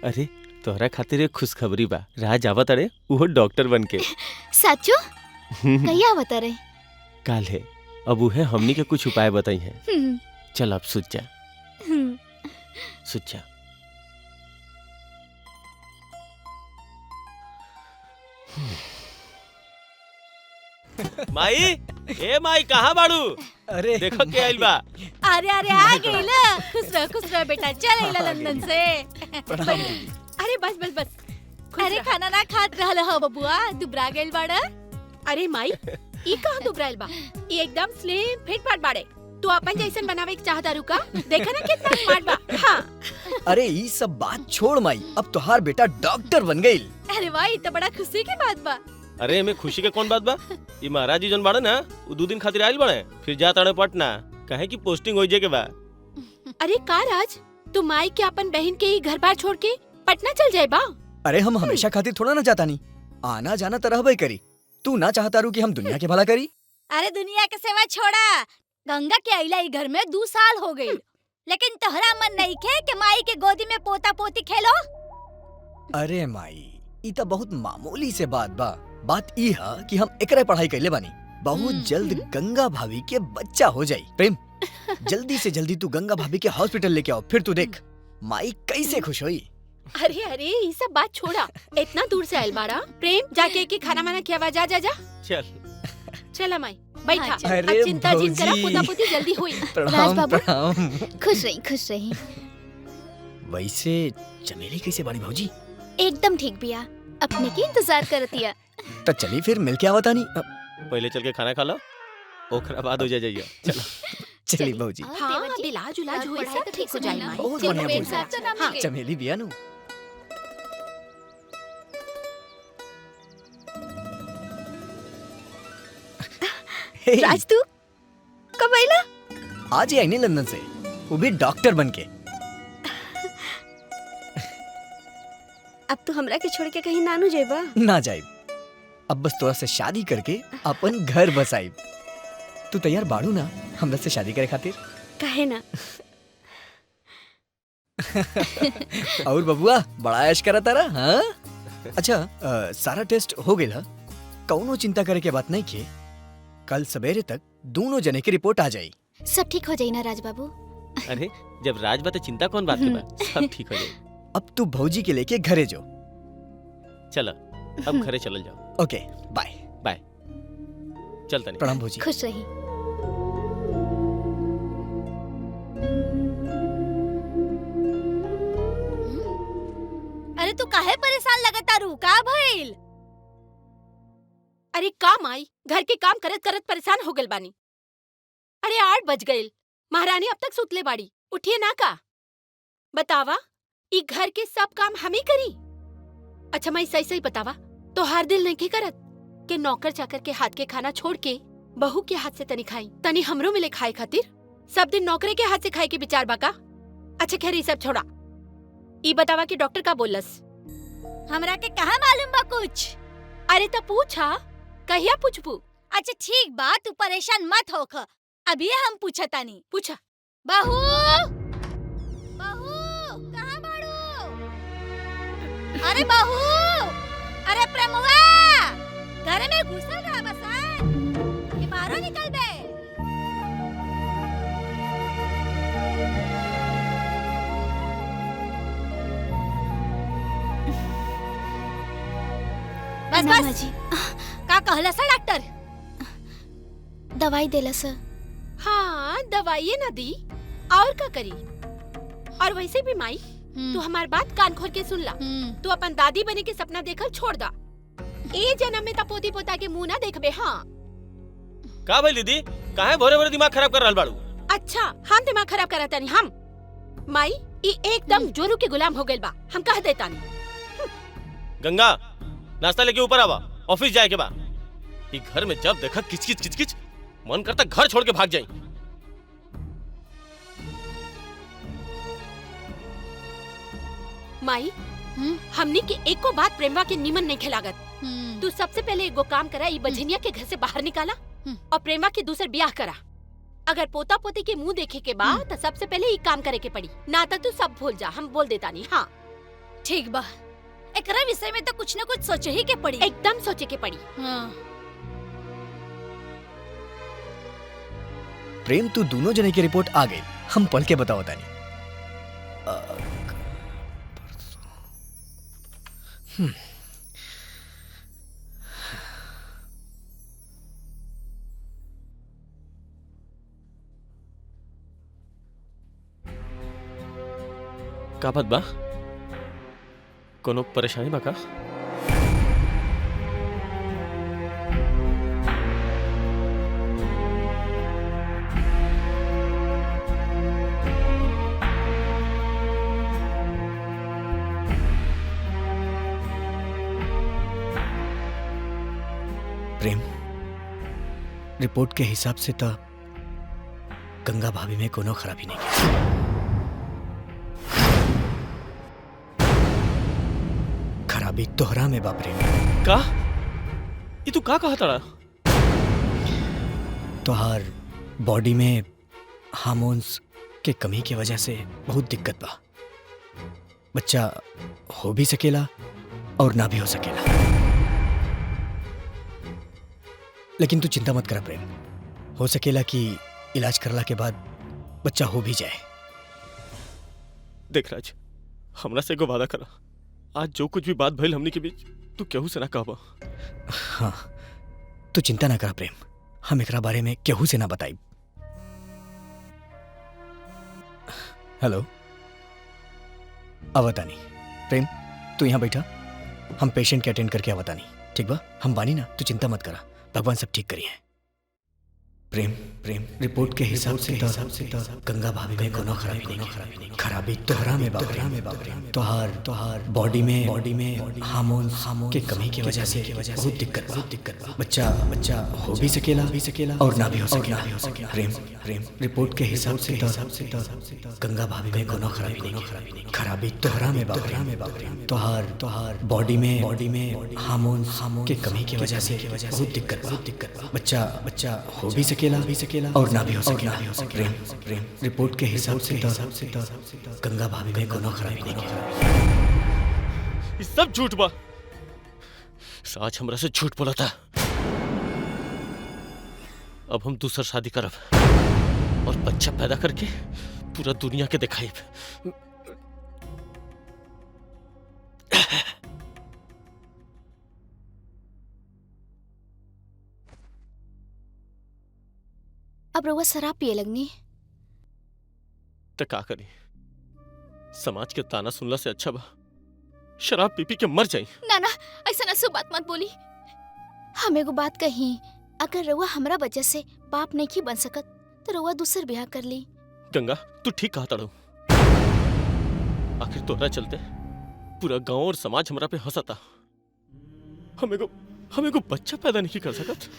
S3: अरे तोहरा खातिर एक खुशखबरी बा। राज आवत अरे उहो डॉक्टर बन के।
S11: साचो? कहिया बता रहे?
S3: काल है। अब उहे हमनी के कुछ उपाय बताई हैं। चल अब सुत जा, सुत जा। माई, ए माई कहाँ बाड़ू?
S4: अरे
S3: देखो के आइल बा।
S9: अरे अरे आ गई ना। खुश रह बेटा, चल इला लंदन से।
S1: अरे बस बस बस।
S9: अरे खाना ना खात रहल हो बबुआ, दुबरा गेल बाड़ा।
S1: अरे माई, ई कहाँ दुबराइल बा? ई एकदम स्लिम फिट फाट बाड़े। तू अपन जैसन बनावे के चाहता रुका? देखा ना कितना स्मार्ट बा। हाँ।
S4: अरे ई सब बात छोड़ माई, अब तोहार बेटा डॉक्टर बन गई।
S9: अरे वाह, ये तो बड़ा खुशी की बात बा।
S3: अरे में खुशी के कौन बात बा? ई महाराज जी जन बाड़े ना, वो 2 दिन खातिर आइल बाड़े, फिर जा ताड़े पटना, कहे की पोस्टिंग हो जाए के बा।
S1: अरे का राज, तू माई के अपन बहन के ही घर बार छोड़ के पटना चल जाए बा?
S4: अरे हम हमेशा खातिर थोड़ा ना जाता नहीं, आना जाना तो रहबे करी। तू ना चाहता रू कि हम दुनिया के भला करी?
S9: अरे दुनिया के सेवा छोड़ा, गंगा के अइला ई घर में 2 साल हो गई, लेकिन तोहरा मन नहीं खे कि माई के गोदी में पोता पोती खेलो?
S4: अरे माई, ई तो बहुत मामूली से बात बा। बात ई है कि हम एकरे पढ़ाई कैले बानी। बहुत जल्द गंगा भाभी के बच्चा हो जाई। प्रेम, जल्दी से जल्दी तू गंगा भाभी के हॉस्पिटल लेके आओ, फिर तू देख माई कैसे खुश होई।
S1: अरे अरे ये सब बात छोड़ा, इतना दूर से आइल बाड़ा। प्रेम, जाके के खाना माना खियावा। जा जा जा।
S3: चल
S1: चला माई, बैठा।
S4: अरे
S1: अब चिंता जिन करा,
S4: भौजी।
S1: पोता पोती जल्दी हुई।
S11: राज
S4: प्रणाम
S11: बाबू।
S4: प्रणाम।
S11: खुश रही, खुश रही।
S4: वैसे चमेली कैसे बाड़ी भौजी?
S11: एकदम ठीक बिया, अपने की इंतजार करतिया।
S4: तो चली फिर मिल के आवता नहीं।
S3: पहले चल के खाना खा लो, ओकरा बाद हो जाइए। चलो
S4: चली भौजी।
S1: हाँ, अब इलाज उलाज हुई से तो ठीक हो जाए माई।
S4: बहुत
S1: चलो,
S4: बढ़िया
S1: पेट
S4: भौजी।
S1: साफ तो ना मिले।
S4: चमेली बिया नु।
S9: राज तू कब आइला?
S4: आज ही आई नहीं लंदन से, वो भी डॉक्टर बन के।
S9: अब तू हमरा के छोड़ के कहीं नानू जेबा?
S4: ना जाइब, अब बस तोरा से शादी करके अपन घर बसाइब। तू तैयार बाड़ू ना हमरा से शादी करे खातिर?
S9: काहे ना?
S4: और बबुआ बड़ा ऐश करा तारा हाँ? अच्छा सारा टेस्ट हो गया कौनो चिंता करे के बात नहीं के कल सवेरे तक दोनों जने की रिपोर्ट आ जाई।
S11: सब ठीक हो जाई ना राज बाबू।
S3: अरे जब राज बात है चिंता कौन बात के बा सब ठीक हो जाए।
S4: अब तू भौजी के लेके घरे जो।
S3: चलो अब घरे चलल जाओ।
S4: ओके बाय
S3: बाय। चलता नहीं।
S4: प्रणाम भौजी।
S11: खुश रही।
S9: अरे तू काहे परेशान लगता रू का भइल?
S1: अरे काम आई घर के काम करत करत परेशान हो गल बानी। अरे 8 बज गइल महारानी अब तक सुतले बाड़ी उठिए ना का। बतावा ई घर के सब काम हम ही करी। अच्छा मैं सही सही बतावा तो हर दिल नहीं करत के नौकर चाकर के हाथ के खाना छोड़ के बहू के हाथ से तनी खाई तनी हमरो मिले खाए खातिर। सब दिन नौकरे के हाथ से खाए के विचार बाका। अच्छा खैर ये सब छोड़ा ई बतावा कि डॉक्टर का बोलस।
S9: हमरा के कहाँ मालूम बा कुछ।
S1: अरे तो पूछा कहिया पूछबू।
S9: अच्छा ठीक बा तू परेशान मत होख अभी हम पूछतानी।
S1: पूछा।
S9: बहू बहू कहाँ बाड़ू? अरे बहू अरे प्रेमवा घर में घुसल रहा बसन ये बाहर निकल बे। बस
S11: ना
S9: बस का कहला सा डॉक्टर?
S11: दवाई देला सर।
S1: हाँ दवाई ना दी और का करी। और वैसे भी माई तू हमार बात कान खोल के सुन ला। तू अपन दादी बने के सपना देखल छोड़ दा। ए जन्म में पोती पोता के मुंह ना देखबे। हाँ
S3: का भाई दीदी काहे भोरे भोरे दिमाग खराब कर रहल बाड़ू?
S1: अच्छा हम दिमाग खराब करता नहीं हम माई ई एकदम जोरू के गुलाम हो गइल बा हम कह देता नहीं।
S3: गंगा नाश्ता लेके ऊपर आवा ऑफिस जाए के बा। ई घर में जब देखा किचकिच किचकिच मन करता घर छोड़ के भाग जाई।
S1: माई हमनी के एको बात प्रेमवा के निमन नहीं खिलागत। तू सबसे पहले एगो काम करा ई बझनिया के घर से बाहर निकाला और प्रेमा के दूसर ब्याह करा। अगर पोता पोती के मुंह देखे के बाद तो सबसे पहले ई काम करे के पड़ी ना तो तू सब भूल जा हम बोल देता नहीं। हाँ
S9: ठीक बा एकरा विषय में तो कुछ न कुछ सोचे ही के पड़ी।
S1: एकदम सोचे के पड़ी।
S9: हाँ।
S4: प्रेम तू दोनों जने की रिपोर्ट आ गई हम पढ़ के बताओ तानी।
S3: का बात बा कोनो परेशानी बा का?
S4: प्रेम रिपोर्ट के हिसाब से तो गंगा भाभी में कोनो खराबी नहीं है। खराबी तोहरा में बा प्रेम।
S3: का ये तू का कहा तड़ा?
S4: तोहार बॉडी में हार्मोन्स के कमी की वजह से बहुत दिक्कत बा। बच्चा हो भी सकेला और ना भी हो सकेला। लेकिन तू चिंता मत कर प्रेम हो सकेला कि इलाज करला के बाद बच्चा हो भी जाए।
S3: देख राज हमरा से एगो वादा करा आज जो कुछ भी बात भइल हमनी के बीच तू केहू से ना कहबा।
S4: हाँ तू चिंता ना कर प्रेम हम एकरा बारे में केहू से ना बताई। हेलो आवतानी प्रेम तू यहाँ बैठा हम पेशेंट के अटेंड करके आवतानी ठीक बा हम बानी ना तू चिंता मत करा भगवान सब ठीक करिए। प्रेम प्रेम रिपोर्ट के हिसाब से गंगा भाभी में कोनो खराबी नहीं। खराबी तोहरा में तोहार बॉडी में हार्मोन्स के कमी की वजह से बहुत दिक्कत बा। बच्चा हो भी सकेला और ना भी हो सकेला। प्रेम रिपोर्ट के हिसाब से गंगा भाभी में कोनो खराबी नहीं। खराबी तोहरा में तोहार बॉडी में हार्मोन्स के कमी की वजह से बहुत दिक्कत बा। बच्चा हो भी सकेला और ना भी हो सकेला। प्रेम रिपोर्ट के हिसाब से गंगा भाभी में कोनो खराबी नहीं है।
S3: ये सब झूठ बा। आज हमरा से झूठ बोला था। अब हम दूसरा शादी करब और बच्चा पैदा करके पूरा दुनिया के दिखाई।
S11: अब रउआ शराब पिए लगनी।
S3: तो का करी, समाज के ताना सुनला से अच्छा बा शराब पी पी के मर जाई।
S11: ना ना, ऐसा ना बात मत बोली। हम एगो बात कही, अगर रउआ हमरा वजह से बाप नहीं बन सकत तो रउआ दूसर ब्याह कर ली।
S3: गंगा तू ठीक कहा तड़ो। आखिर तोहरा चलते पूरा गांव और समाज हमरा पे हंसता। हम एगो बच्चा पैदा नहीं कर सकत।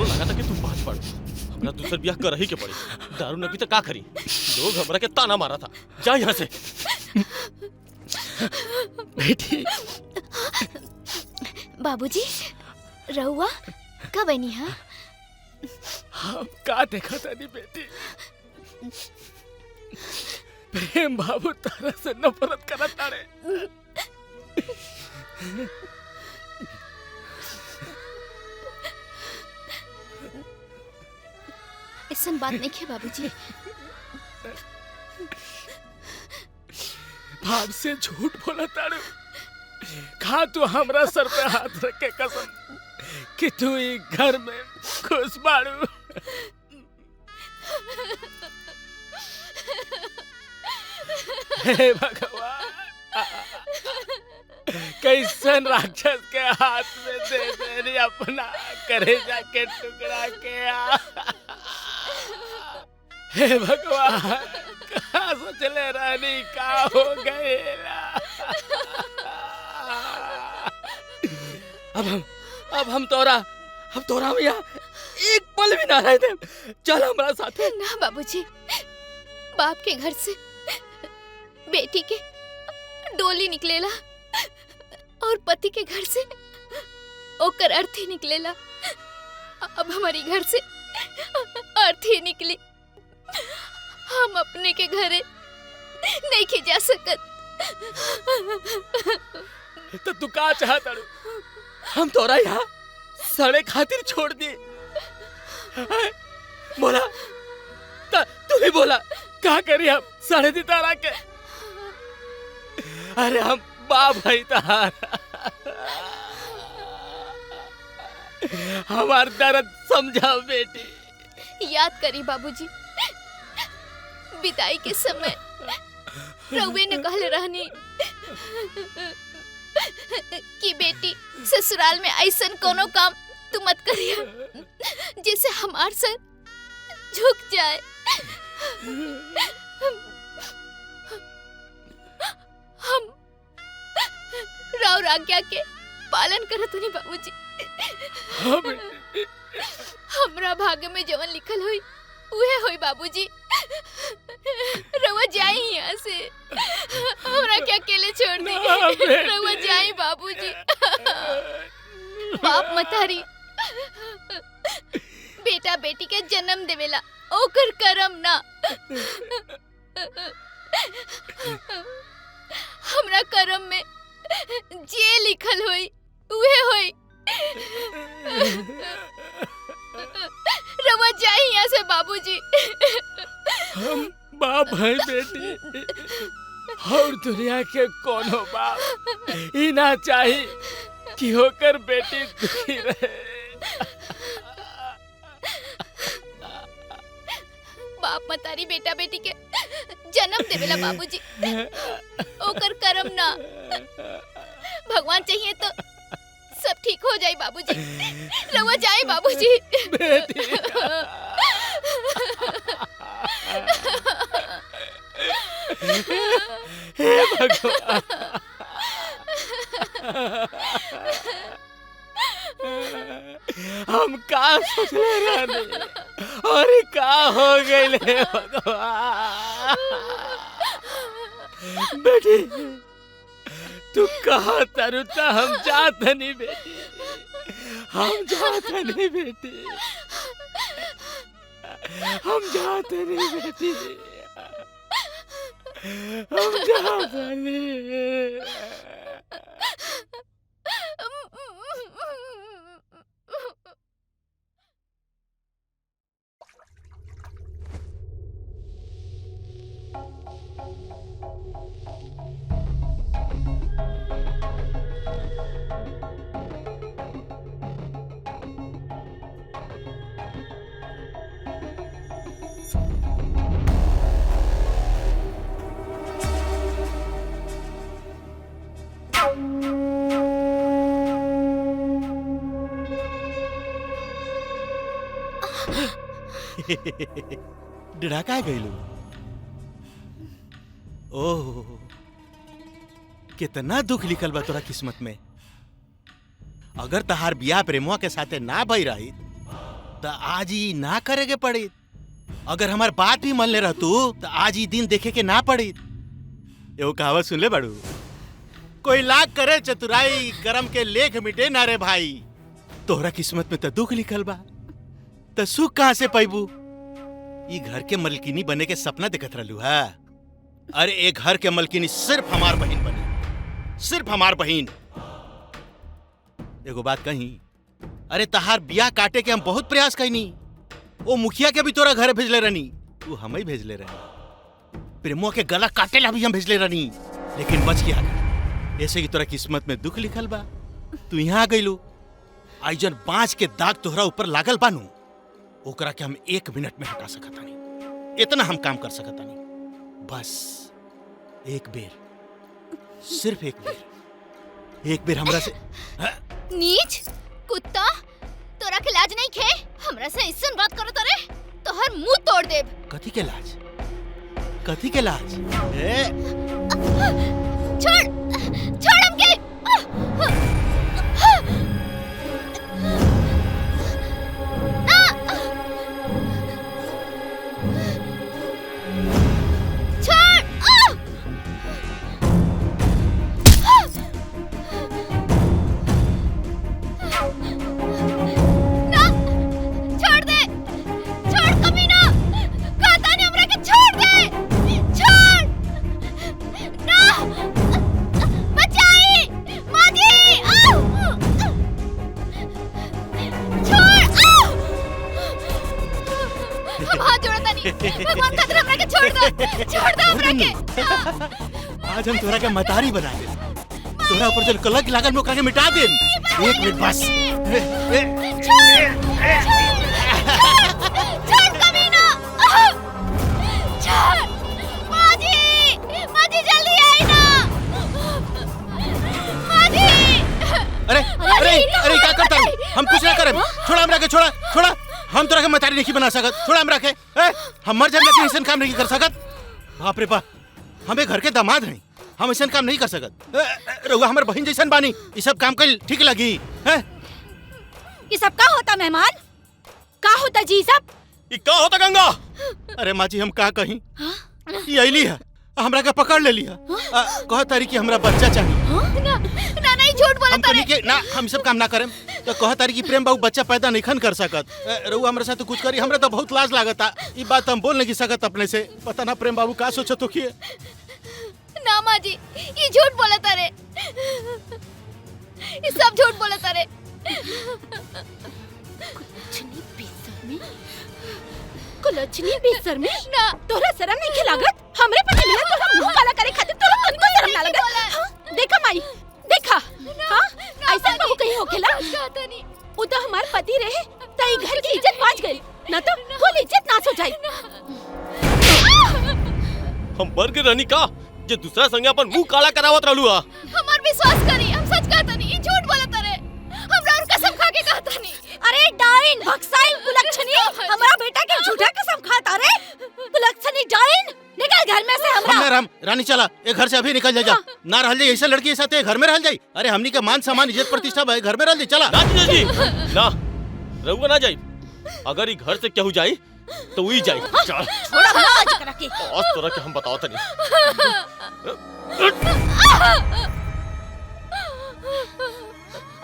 S3: लगा था कि तू बात पड़ हमरा दूसर ब्याह कर ही के पड़ी। दारू न पी तो का करी। लोग हमरा के ताना मारा था। जा यहाँ से।
S7: बेटी
S11: बाबूजी रहुआ कब बनी? हाँ
S7: हम का देखा था नी बेटी। प्रेम बाबू तारा से नफरत करत तारे।
S11: ऐसा बात नहीं है बाबूजी।
S7: भाव से झूठ बोला तारू। खा तू हमरा सर पे हाथ रख के कसम कि तू ई घर में खुश बाड़ू। हे भगवान, कैसन राक्षस के हाथ में दे देनी अपना करेजा के टुकड़ा के। हे भगवान, कहाँ सोचले रानी का हो गए। अब हम तोरा भैया एक पल भी ना रह दे। चल हमारा साथ।
S11: ना बाबूजी, बाप के घर से बेटी के डोली निकलेला और पति के घर से ओकर अर्थी निकलेला। अब हमारी घर से अर्थी निकली। हम अपने के घरे नहीं के जा सकत।
S7: तो तू का चाहता? हम तोरा यहाँ सड़े खातिर छोड़ दी। बोला तू ही बोला का करी हम सड़े दी तारा के। अरे हम बाप भाई तार। हमार दर्द समझाओ बेटी।
S11: याद करी बाबूजी, विदाई के समय रउवे ने कहले रहनी कि बेटी ससुराल में ऐसन कोनो काम तू मत करिया जिससे हमार सर झुक जाए। हम राव आज्ञा के पालन करत हनी बाबूजी। हमरा भाग्य में जवन लिखल हुई उहे होई बाबूजी। रउआ जाई यहाँ से, हमरा क्या अकेले छोड़ दी। रउआ जाई बाबूजी। बाप मतारी बेटा बेटी के जन्म देवेला, ओकर करम ना। हमरा करम में जे लिखल होई उहे होई। रवा जाई यहाँ से बाबूजी।
S7: हम बाप है बेटी और दुनिया के कोनो बाप ही ना चाही कि होकर बेटी दुखी रहे।
S11: बाप मतारी बेटा बेटी के जन्म देवेला बाबूजी, ओकर करम ना। भगवान चाहिए तो सब ठीक हो जाए बाबूजी। रवा जाए बाबूजी।
S7: बेटी हे भगवान, हम का सोचले रहनी और का हो गइले भगवान। बेटी तू कहा तरुता हम जात नहीं बेटी, हम जात नहीं बेटी, हम जात नहीं बेटी, हम जात नहीं।
S8: डरा का गईलू? ओह कितना दुख लिखल बा तोरा किस्मत में। अगर तहार बियाह प्रेमुआ के साथे ना भई रही तो आज ही ना करे के पड़ी। अगर हमार बात भी मान ले रहतू तो आज ही दिन देखे के ना पड़ी। एगो कहावत सुन ले बड़ू, कोई लाख करे चतुराई करम के लेख मिटे ना रे भाई। तोहरा किस्मत में तो दुख लिखल बा तो सुख कहां से पैबू? ई घर के मलकिनी बने के सपना देखत रहलू है। अरे एक घर के मलकिनी सिर्फ हमार बहन बनी, सिर्फ हमार बहन। एगो बात कही, अरे तहार बियाह काटे के हम बहुत प्रयास कईनी। वो मुखिया के भी तोरा घर भेजले रहनी, तू हम ही भेजले रहनी। प्रेमों के गला काटे ला भी हम भेजले रहनी, लेकिन बच गया। ऐसे की तोरा किस्मत में दुख लिखल बा, तू यहाँ आ गईलू। आई जन बांस के दाग तोहरा ऊपर लागल बानू, ओकरा के हम 1 मिनट में हटा सकता नहीं। इतना हम काम कर सकता नहीं। बस एक बेर, सिर्फ एक बेर हमरा से।
S11: नीच कुत्ता, तोरा के लाज नहीं खे? हमरा से ऐसन बात करत रे तोहर मुंह तोड़ देब।
S8: कथी के लाज? कथी के लाज?
S11: छोड़ छोड़ हमके। भगवान खातिर हमरा के छोड़ दो हमरा के।
S8: आज हम तोरा के मतारी बना दे, तोरा ऊपर जो कलंक लागल में ओकरा के मिटा दे। 1 मिनट बस।
S11: छोड़ कमीना, छोड़। माजी जल्दी आई ना। माजी।
S8: अरे क्या करता है? हम कुछ ना करें। छोड़ा हमरा के, छोड़ा। हम तोरा के मतारी नहीं बना सकत। छोड़ा हमरा के। हम मर जाए लेकिन ऐसा काम नहीं कर सकत। बाप रे बाप, हमें घर के दामाद हैं, हम ऐसा काम नहीं कर सकत। रहुआ हमारे बहन जैसन बानी, ये सब काम कर ठीक लगी है?
S9: ये सब का होता मेहमान?
S1: का होता जी सब?
S8: ये का होता गंगा? अरे माँ जी हम का कहीं, ये अली है हमरा का पकड़ ले लिया। कह तारी कि हमरा बच्चा चाहिए।
S11: ना नहीं झूठ बोला तारे।
S8: ना हम सब काम ना करें तो कह तारी कि प्रेम बाबू बच्चा पैदा नहीं खन कर सकत। रहुआ हमरा साथ कुछ करी, हमरा तो बहुत लाज लागता। ये बात हम बोल नहीं सकत अपने से। पता ना प्रेम बाबू का सोचत हो किए।
S11: ना माँ जी ये झूठ बोला तारे, ये सब झूठ बोला तारे।
S1: कुलच्छनी बेशर्मी ना, तोरा शर्म नहीं लागत? हमरे पति मिला तोरा मुंह काला करे खातिर तोरा तनको शर्म ना लागत? देखा माई, देखा हां ऐसा कहू कहीं होखेला? उ तो हमार पति रहे त ई घर की इज्जत बाज गई, ना तो कुल इज्जत नाश हो जाई।
S3: हम बर के रहनी का जे दूसरा संगे अपन मुंह काला करावत रहलू आ।
S11: हमार विश्वास करी, हम सच कहता नहीं, झूठ बोलत रे। हमरा और कसम खा के कहता नहीं।
S9: अरे डाइन भक्साइल कुलच्छनी, हमारा बेटा के झूठा कसम खाता रे। कुलच्छनी डाइन, निकल घर में से हमरा।
S8: रानी चला, ये घर से अभी निकल जा। ना रह जाए ऐसा लड़की के साथ घर में रह जाए। अरे हमनी के मान सम्मान इज्जत प्रतिष्ठा भाई घर में रह जाए। चला
S3: ना रहुआ ना जाई। अगर ई घर से केहू जाई तो वही जाए। चल
S9: छोड़ा आज करा के।
S3: आज तोरा के हम बताओ तनी।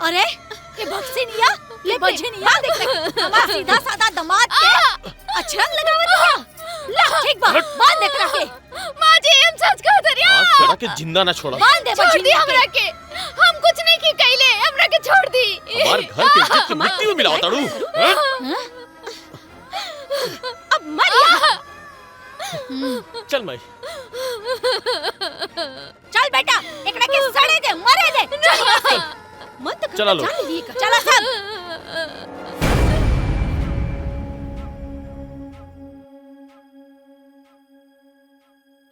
S9: अरे ये भक्सिनिया, ये बजनिया देख हमारा सीधा साधा दामाद के अच्छा लगावत है। ला ठीक बा, बांध दे करा के।
S11: माँ जी हम सच कहत हरी।
S3: आज तोरा के जिंदा ना छोड़ा।
S9: बांध दे
S11: छोड़ दी
S9: बजनिया
S11: हमरा के। हम कुछ नहीं की कइले, हमरा के छोड़ दी।
S3: हमार घर के इज्जत के मिट्टी में मिलाओ ताड़ू।
S9: अब मरिया।
S3: चल माई।
S9: चल बेटा, एकड़ा के सड़े दे, मरे दे। चल यहाँ से। मत कर।
S3: चला लो।
S9: चला सब।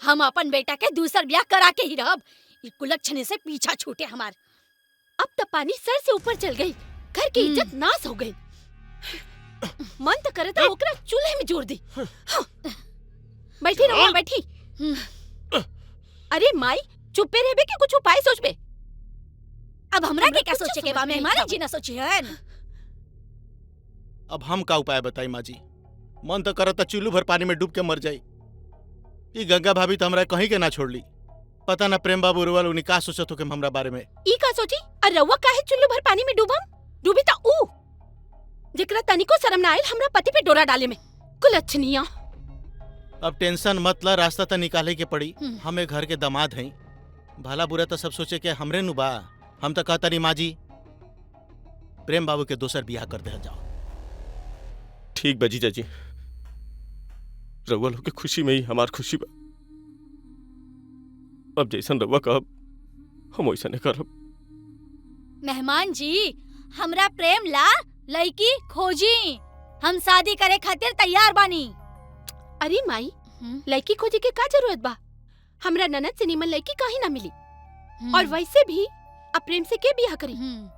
S9: हम अपन बेटा के दूसर ब्याह करा के ही रहब। ये कुलच्छनी से पीछा छूटे हमार।
S1: अब तो पानी सर से ऊपर चल गई, घर की इज्जत नाश हो गई। मन तो करे तो ओकरा चूल्हे में जोड़ दी। बैठी रहो, बैठी। अरे माई चुप्पे रहबे कि कुछ उपाय सोचबे।
S9: अब हमरा के क्या सोचे के बा, मेहमान जी ना सोची हन।
S8: अब हम का उपाय बताई माँ जी? मन तो करता चुल्लू भर पानी में डूब के मर जाई। ई गंगा भाभी तो हमरा कहीं के ना छोड़ ली। पता ना प्रेम बाबू रुवल उन्हीं का सोचत हो के हमरा बारे में।
S1: ई का सोची और रउआ काहे चुल्लू भर पानी में डूबम? डूबी ता ऊ जेकरा तनिको शर्म ना आइल हमरा पति पे डोरा डाले में। कुलच्छनिया।
S8: अब टेंशन मत ला, रास्ता तो निकाले के पड़ी। हमें घर के दामाद हैं, भला बुरा तो सब सोचे के हमरे नु बा। हम तो कहता नहीं माँ जी, प्रेम बाबू के दोसर बियाह कर दे जाओ।
S3: ठीक बा जीजा जी, रउआ लोग के खुशी में ही हमार खुशी बा। अब जैसन रउआ कहब हम वैसने करब।
S9: मेहमान जी हमरा प्रेम ला लड़की खोजी। हम शादी करे खातिर तैयार बानी।
S1: अरे माई लड़की खोजे के का जरूरत बा? हमरा ननद से निमन लड़की काहे ना मिली। और वैसे भी अब प्रेम से के बियाह करी?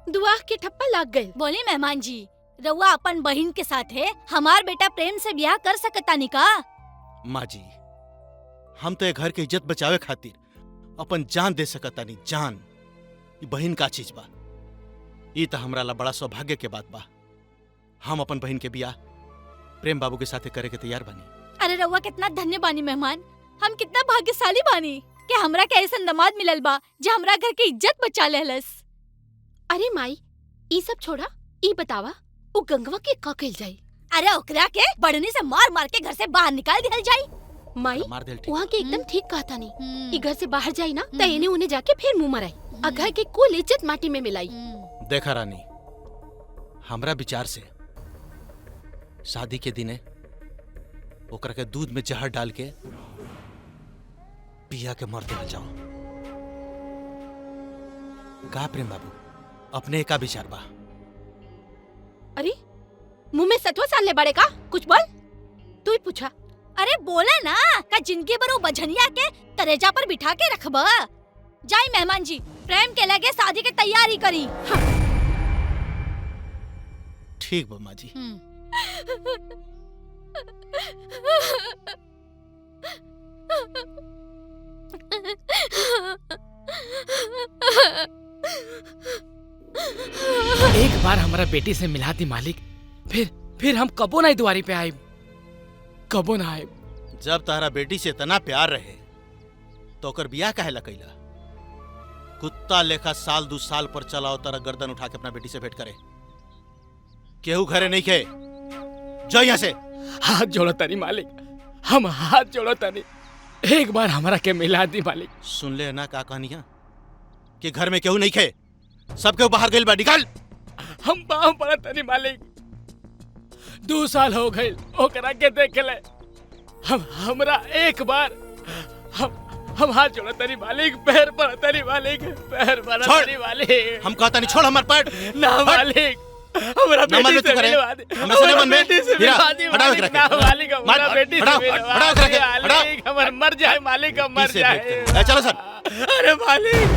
S1: दुआ के ठप्पा लाग गए।
S9: बोली मेहमान जी, रउआ अपन बहिन के साथ है हमार बेटा प्रेम से बियाह कर सकता नहीं का?
S8: माँ जी हम तो ये घर की इज्जत बचावे खातिर अपन जान दे सकता नहीं। जान ये बहन का चीज बा। ये तो हमरा ला बड़ा सौभाग्य के बात बा। हम अपन बहन के बियाह प्रेम बाबू के साथे करे के तैयार बानी।
S9: अरे रउआ कितना धन्य बानी मेहमान। हम कितना भाग्यशाली बानी कि हमरा के ऐसा दामाद मिलल बा जो हमरा घर के इज्जत बचा लेहलस।
S1: अरे माई ई सब छोड़ा, ई बतावा उ गंगवा के का कइल जाई?
S9: अरे ओकरा के बड़नी से मार मार के घर से बाहर निकाल दिहल जाई।
S1: माई वहाँ के एकदम ठीक कहता नहीं। ई घर से बाहर जाई ना तो इन्हें उन्हें जाके फिर मुंह मराई और घर के कुल इज्जत माटी में मिलाई।
S8: देखा रानी, हमरा विचार से शादी के दिने ओकरा के दूध में जहर डाल के पिया के मर देना जाओ। का प्रेम बाबू अपने का विचार बा?
S1: अरे मुंह में सतवा सान ले बड़े का? कुछ बोल, तू ही पूछा।
S9: अरे बोला ना का जिनके बरो बझनिया के तरेजा पर बिठा के रखबा। जाई मेहमान जी, प्रेम के लगे शादी के तैयारी करी।
S8: ठीक बा माँ जी।
S7: एक बार हमारा बेटी से मिला दी मालिक, फिर हम कबो नहीं दुआरी पे आए, कबो ना आए।
S8: जब तारा बेटी से इतना प्यार रहे तो ओकर बियाह काहे ला कइला? कुत्ता लेखा साल 2 साल पर चलाओ तारा गर्दन उठा के अपना बेटी से भेंट करे। केहू घरे नहीं खे, जाओ यहाँ से।
S7: हाथ जोड़ो तनी मालिक, हम हाथ जोड़ो तनी, एक बार हमारा के मिला दी मालिक।
S8: सुन ले ना का कहानियां कि घर में केहू नहीं खे, सबके बाहर गइल बा, निकाल।
S7: हम पाँव पड़ा तनी मालिक, 2 साल हो गए ओकरा के देखे ले। हमरा एक बार हम हाथ जोड़ा तनी मालिक, पैर पड़ा तनी मालिक, पैर पड़ा तनी मालिक।
S8: हम कहता नहीं, छोड़ हमार पैर।
S7: ना मालिक, हमरा बेटी से मिलवा दे। हमरा बेटी से मिलवा दे मालिक। ना मालिक, हमरा बेटी से मिलवा दे मालिक। हमर मर जाए मालिक, हम मर जाए।
S8: चलो सर।
S7: अरे मालिक,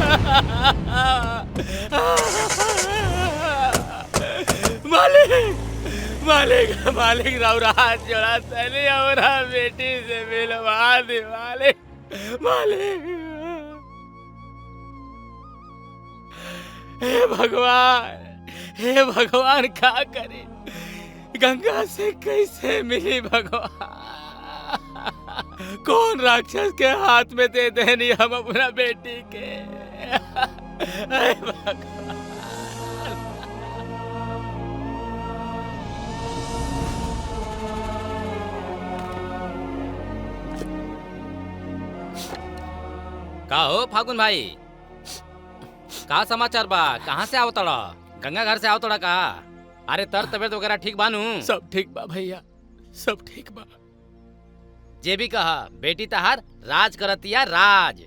S7: मालिक मालिक मालिक, राउरा हाथ जोड़ा तनी, हमरा बेटी से मिलवा दे मालिक। मालिक, हे भगवान, हे भगवान, क्या करे गंगा से कैसे मिली भगवान? कौन राक्षस के हाथ में दे देनी हम अपना बेटी के? हे भगवान।
S2: का हो फागुन भाई, का समाचार बा? कहाँ से आवतड़ा? गंगा घर से आवतड़ा का? अरे तर तबियत वगैरह ठीक बानू?
S7: सब ठीक बा भैया, सब ठीक बा।
S2: जे भी कहा, बेटी तहार राज करतिया राज।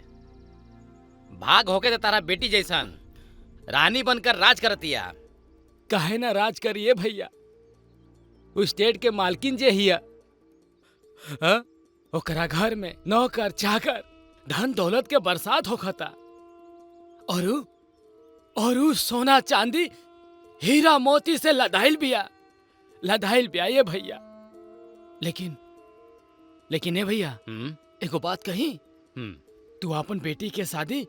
S2: भाग होके तो तारा बेटी जैसन रानी बनकर राज करतिया।
S7: काहे ना राज करिए भैया, उस स्टेट के मालकिन जे हिया, हाँ? ओकरा घर में नौकर चाकर धन दौलत के बरसात होखता, और उ सोना चांदी हीरा मोती से लदाइल बिया ये भैया। लेकिन ये भैया, एगो बात कही, तू अपन बेटी के शादी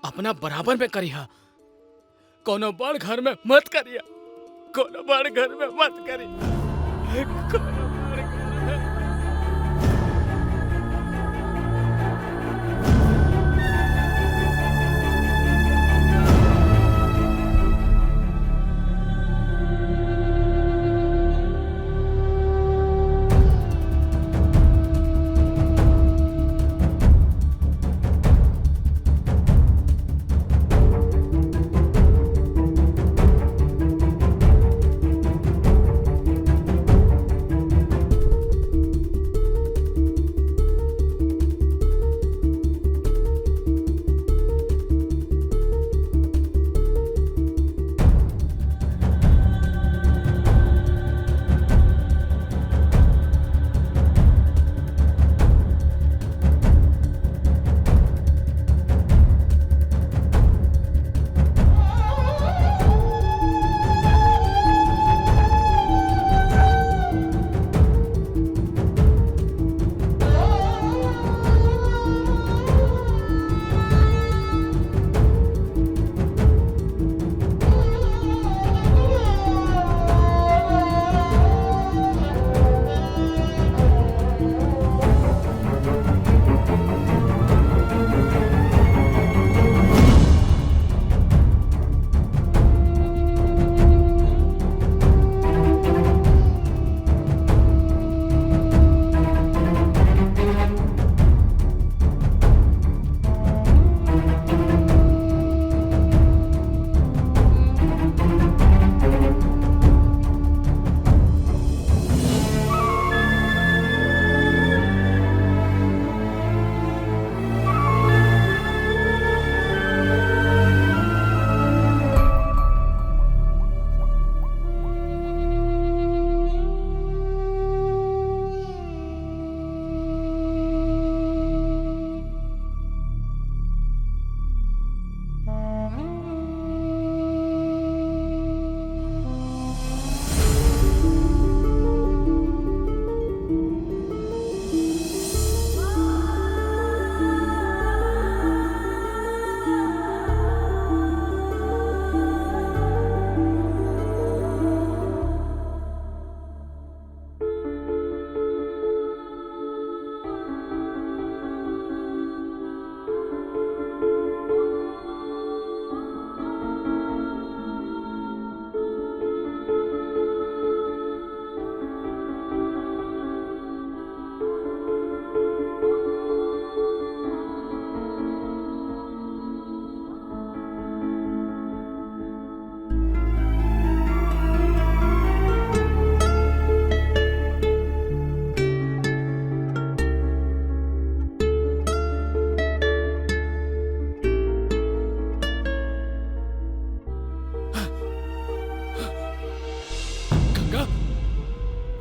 S7: अपना बराबर में करिहा, कोनो बड़ घर में मत करिया, कोनो बड़ घर में मत करिया, कोनो बड़ घर में।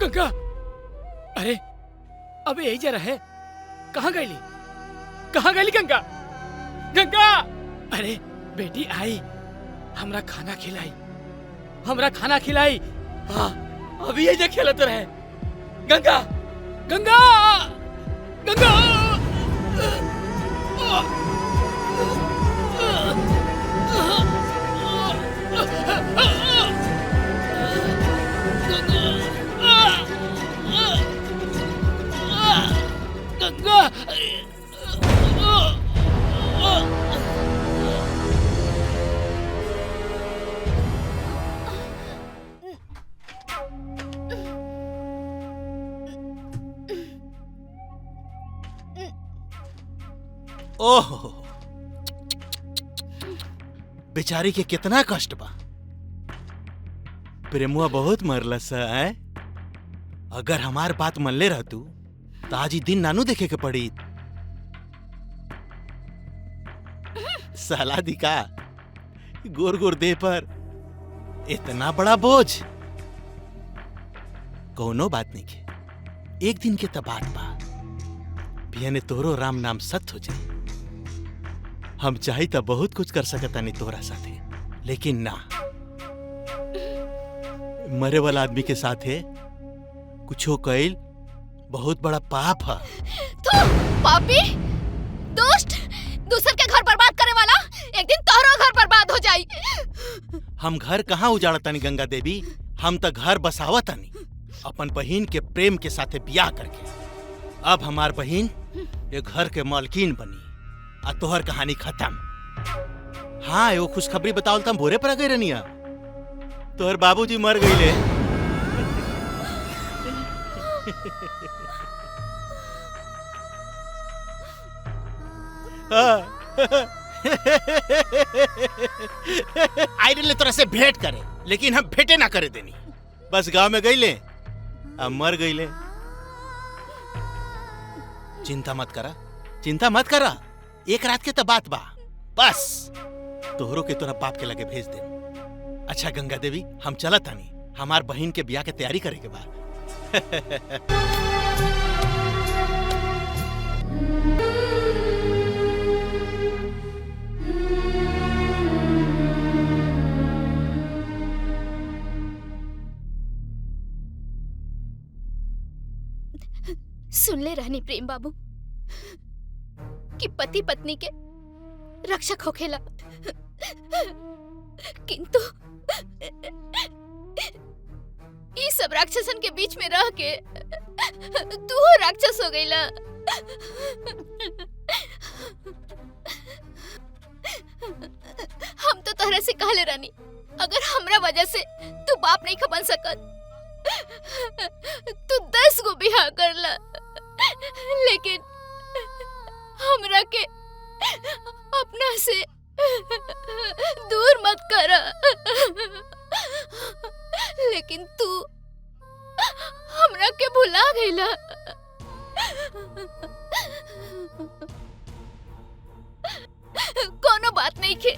S7: गंगा, अरे अबे यही जरा है, कहाँ गईली गंगा? गंगा, अरे बेटी आई, हमरा खाना खिलाई। हाँ, अभी यही जगह खेलते रहे। गंगा, गंगा, गंगा, गंगा
S8: ओहो, बेचारी के कितना कष्ट बा। प्रेमुआ बहुत मरलस है। अगर हमार बात मन ले रहतू तो आज ही दिन नानू देखे के पड़ी। साला दिखा गोर गोर दे पर इतना बड़ा बोझ। कोनो बात नहीं के, एक दिन के तो बात बा। पिया तोरो राम नाम सत्य हो जाए। हम चाही तो बहुत कुछ कर सकता नहीं तोरा साथे, लेकिन ना, मरे वाला आदमी के साथे कुछो कइल बहुत बड़ा पाप है।
S11: तो पापी दुष्ट, दूसर के घर बर्बाद करे वाला, एक दिन तोहरो घर बर्बाद हो जाई।
S8: हम घर कहाँ उजाड़तानी गंगा देवी, हम तो घर बसावतानी अपन बहिन के प्रेम के साथे बियाह करके। अब हमार बहिन ये घर के मालकिन बनी आ तोहर कहानी खत्म। हाँ, एगो खुशखबरी बताओ तुम भोरे पर आ गई रनिया, तोहर बाबूजी मर गईले। आई रहे तोरा से भेंट करे, लेकिन हम भेंटे ना करे देनी। बस गांव में गईले अब मर गईले। चिंता मत करा, चिंता मत करा, एक रात के तो बात बा। बस तोहरो के तोरा बाप के लगे भेज दे। अच्छा गंगा देवी, हम चलत तानी, हमार बहन के ब्याह के तैयारी करे के बाद।
S11: सुन ले रहनी प्रेम बाबू कि पति पत्नी के रक्षक होखेला, किंतु ये सब राक्षसन के बीच में रह के तू राक्षस हो गईला। हम तो तोहरा से कहले रानी, अगर हमरा वजह से तू बाप नहीं बन सकत तू 10 गो बियाह करला, लेकिन हमरा के अपना से दूर मत करा। लेकिन तू हमरा के भुला गईला। कोनो बात नहीं के,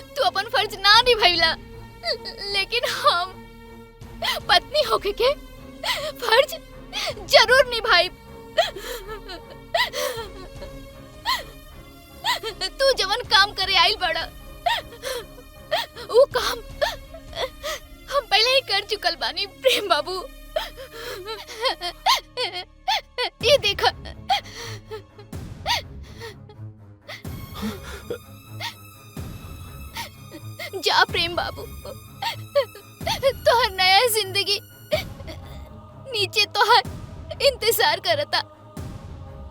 S11: तू अपन फर्ज ना निभाइला, लेकिन हम पत्नी होके के फर्ज जरूर निभाई। तू जवन काम करे आइल बड़ा, वो काम हम पहले ही कर चुकल बानी प्रेम बाबू। ये देखा, जा प्रेम बाबू, तोहर नया जिंदगी नीचे तोहर इंतजार करता।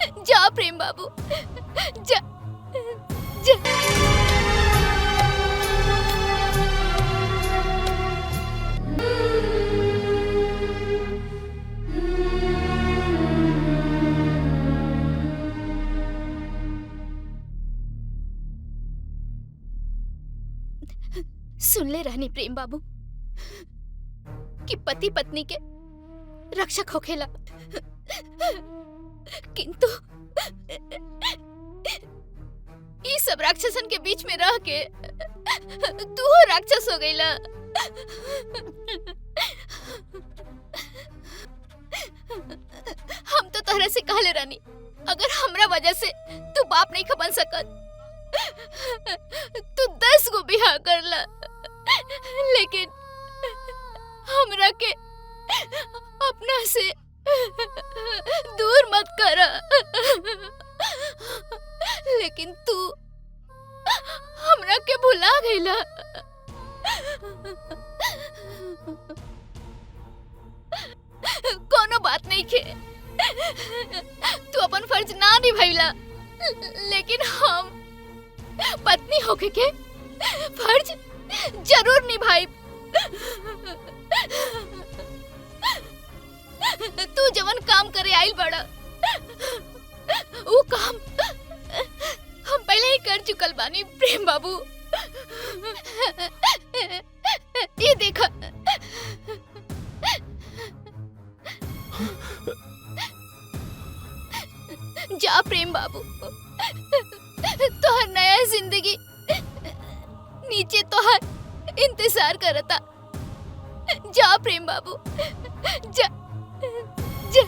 S11: जा प्रेम बाबू, जा जा। सुन ले रहनी प्रेम बाबू कि पति पत्नी के रक्षक होखेला, किंतु ये सब राक्षसन के बीच में रह के तू राक्षस हो गईला। हम तो तोहरा से कहले रानी, अगर हमरा वजह से तू बाप नहीं बन सकत तू 10 गो बियाह करला, लेकिन हमरा के अपना से दूर मत करा। लेकिन तू हमरा के भुला गईला। कोनो बात नहीं के, तू अपन फर्ज ना निभाइला, लेकिन हम पत्नी होके के फर्ज जरूर निभाई। तू जवन काम करे आइल बड़ा, वो काम हम पहले ही कर चुकल बानी प्रेम बाबू। ये देखा, जा प्रेम बाबू, तोहर नया जिंदगी नीचे तोहर इंतजार करता। जा प्रेम बाबू, जा जा।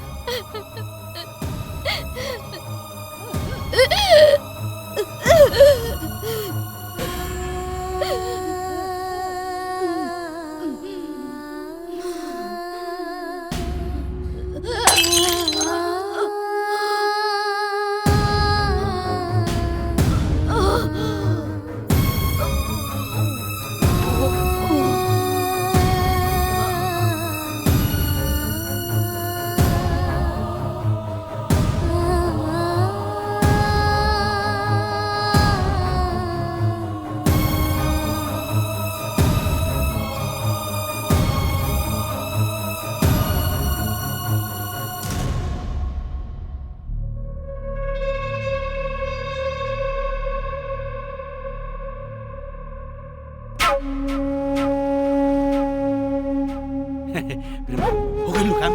S8: हो गई काम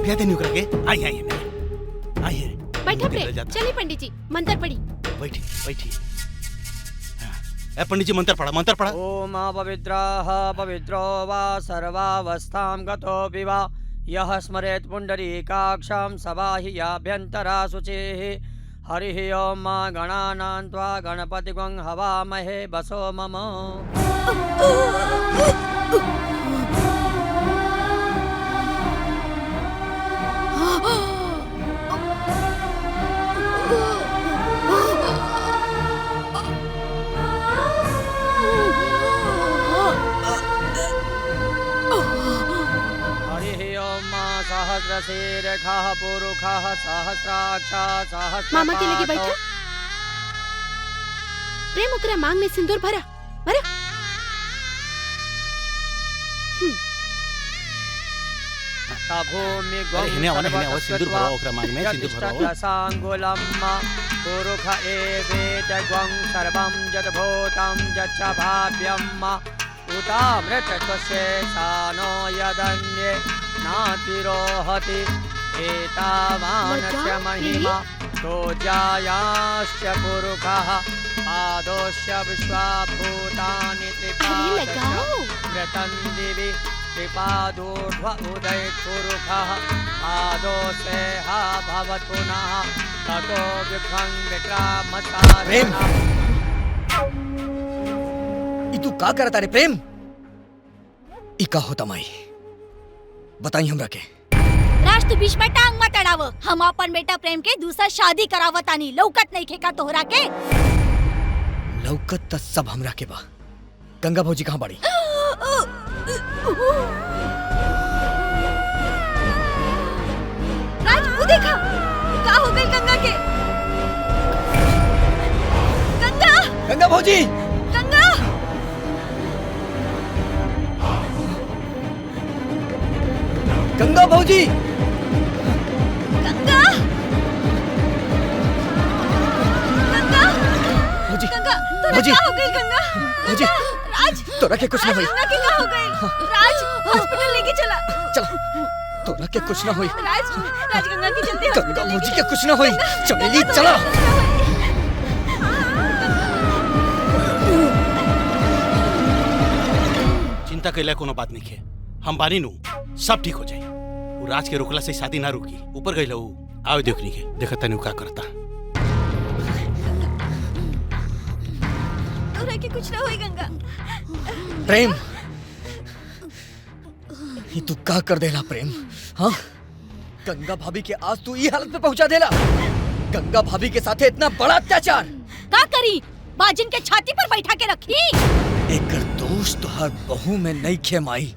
S8: क्या देनी करके आइए
S1: बैठा प्रेम, चलिए पंडित जी मंत्र पढ़ी।
S8: बैठी बैठी। ए पंडित जी मंत्र पढ़ा।
S5: ओम पवित्रः पवित्रो वा सर्वावस्थां गतो विवा यः स्मरेत् पुण्डरीकाक्षं सबाह्याभ्यन्तरा शुचिः। हरिः ओम मा गणानां त्वा गणपतिगं हवामहे वसो मम। सहस्रशीर्षः पुरुषः सहस्राक्षः सहस्रपादौ।
S1: मामा के लगे बैठा। प्रेम ओकरा मांग में सिंदूर भरा।
S5: भूमि
S8: सिंदूर भरा ओकरा मांग में सिंदूर भरा।
S5: सांगुलम पुरुष एवेद ग्वं सर्वं यद्भूतं यच्च भाव्यम् उतामृतत्वशेषानो यदन्ये नातिरोहति। एतावानस्य महिमा तोजायाश्च पुरुषः पादोश्च विश्वाभूतानि त्रिपादश्च मृतं दिवि त्रिपादोर्ध्व उदयपुरुषः पादोसेह भवतु पुनः ततो विभ्रं विक्रामतारणम्।
S4: तू का करता रे प्रेम? इका होता माई बताई हमरा के।
S9: राज तू बीच में टांग मत अड़ाव। हम अपन बेटा प्रेम के दूसरा शादी करावतानी। लौकत नहीं खेका तोहरा के?
S4: लौकत त सब हमरा के बा। गंगा भौजी कहाँ बाड़ी?
S9: राज वो देखा का हो गई गंगा के।
S4: गंगा भौजी, गंगा भौजी,
S9: गंगा
S4: भौजी,
S9: भौजी क्या हो गई गंगा?
S4: भौजी
S9: राज
S4: तोरा के कुछ ना होई।
S9: गंगा के क्या हो गई? राज हॉस्पिटल लेके चला।
S4: तोरा के कुछ ना होई।
S9: राज गंगा की जल्दी
S4: गंगा भौजी के कुछ ना होई। चमेली चला।
S8: चिंता कैला कोनो बात नहीं है। हम बानी नु सब ठीक हो जाए। वो राज के रोकला से शादी ना रुकी। ऊपर गई लो आओ देखनी के देखा तनु का करता।
S9: तोरा के कुछ ना होई गंगा।
S4: प्रेम ये तू का कर देला प्रेम? हाँ गंगा भाभी के आज तू ये हालत में पहुंचा देला। गंगा भाभी के साथे इतना बड़ा अत्याचार
S9: का करी? बाजिन के छाती पर बैठा के रखी।
S4: एक दोस्त तो हर बहू में नहीं खे माई।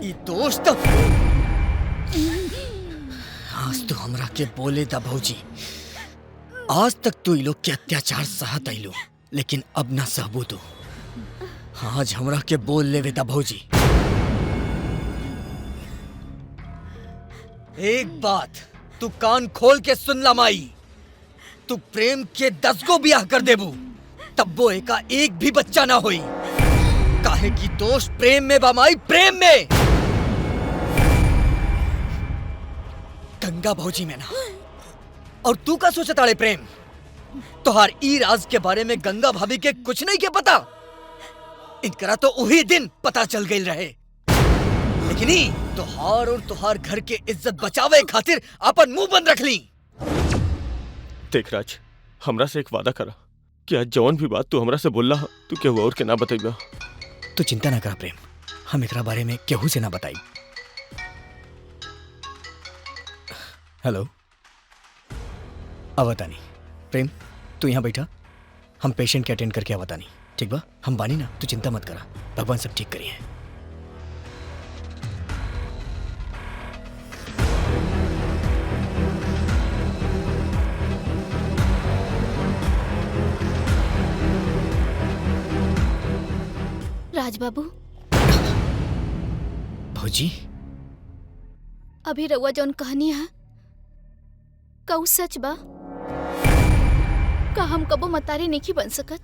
S4: ये दोस्त आज तू हमरा के बोले दा भौजी। आज तक तू लोग के अत्याचार सहत आइलो, लेकिन अब ना सहबू तू। आज हमरा के बोल लेवे दा भौजी। एक बात तू कान खोल के सुन ला माई, तू प्रेम के 10 गो ब्याह कर देबू, तब वो एका एक भी बच्चा ना होई। काहे की दोष प्रेम में बा माई, प्रेम में। गंगा भौजी में ना। और तू का सोचता रे प्रेम? तोहार ई राज के बारे में गंगा भाभी के कुछ नहीं के पता। इनकरा तो वही दिन पता चल गई रहे, लेकिन ई तोहार और तोहार घर के इज्जत बचावे खातिर अपन मुंह बंद रख ली।
S3: देख राज, हमरा से एक वादा करा कि आज जौन भी बात तू हमरा से बोलला तू केहू और के ना बताइबा।
S4: तू चिंता ना करा प्रेम, हम एकरा बारे में केहू से ना बताई। हेलो, आवतानी। प्रेम तू यहाँ बैठा, हम पेशेंट के अटेंड करके आवतानी। ठीक बा, हम बानी ना, तू चिंता मत करा, भगवान सब ठीक करिए।
S11: राज बाबू,
S4: भौजी
S11: अभी रउआ जौन कहानी है का उ सच बा? का हम कबो मतारी नहीं बन सकत?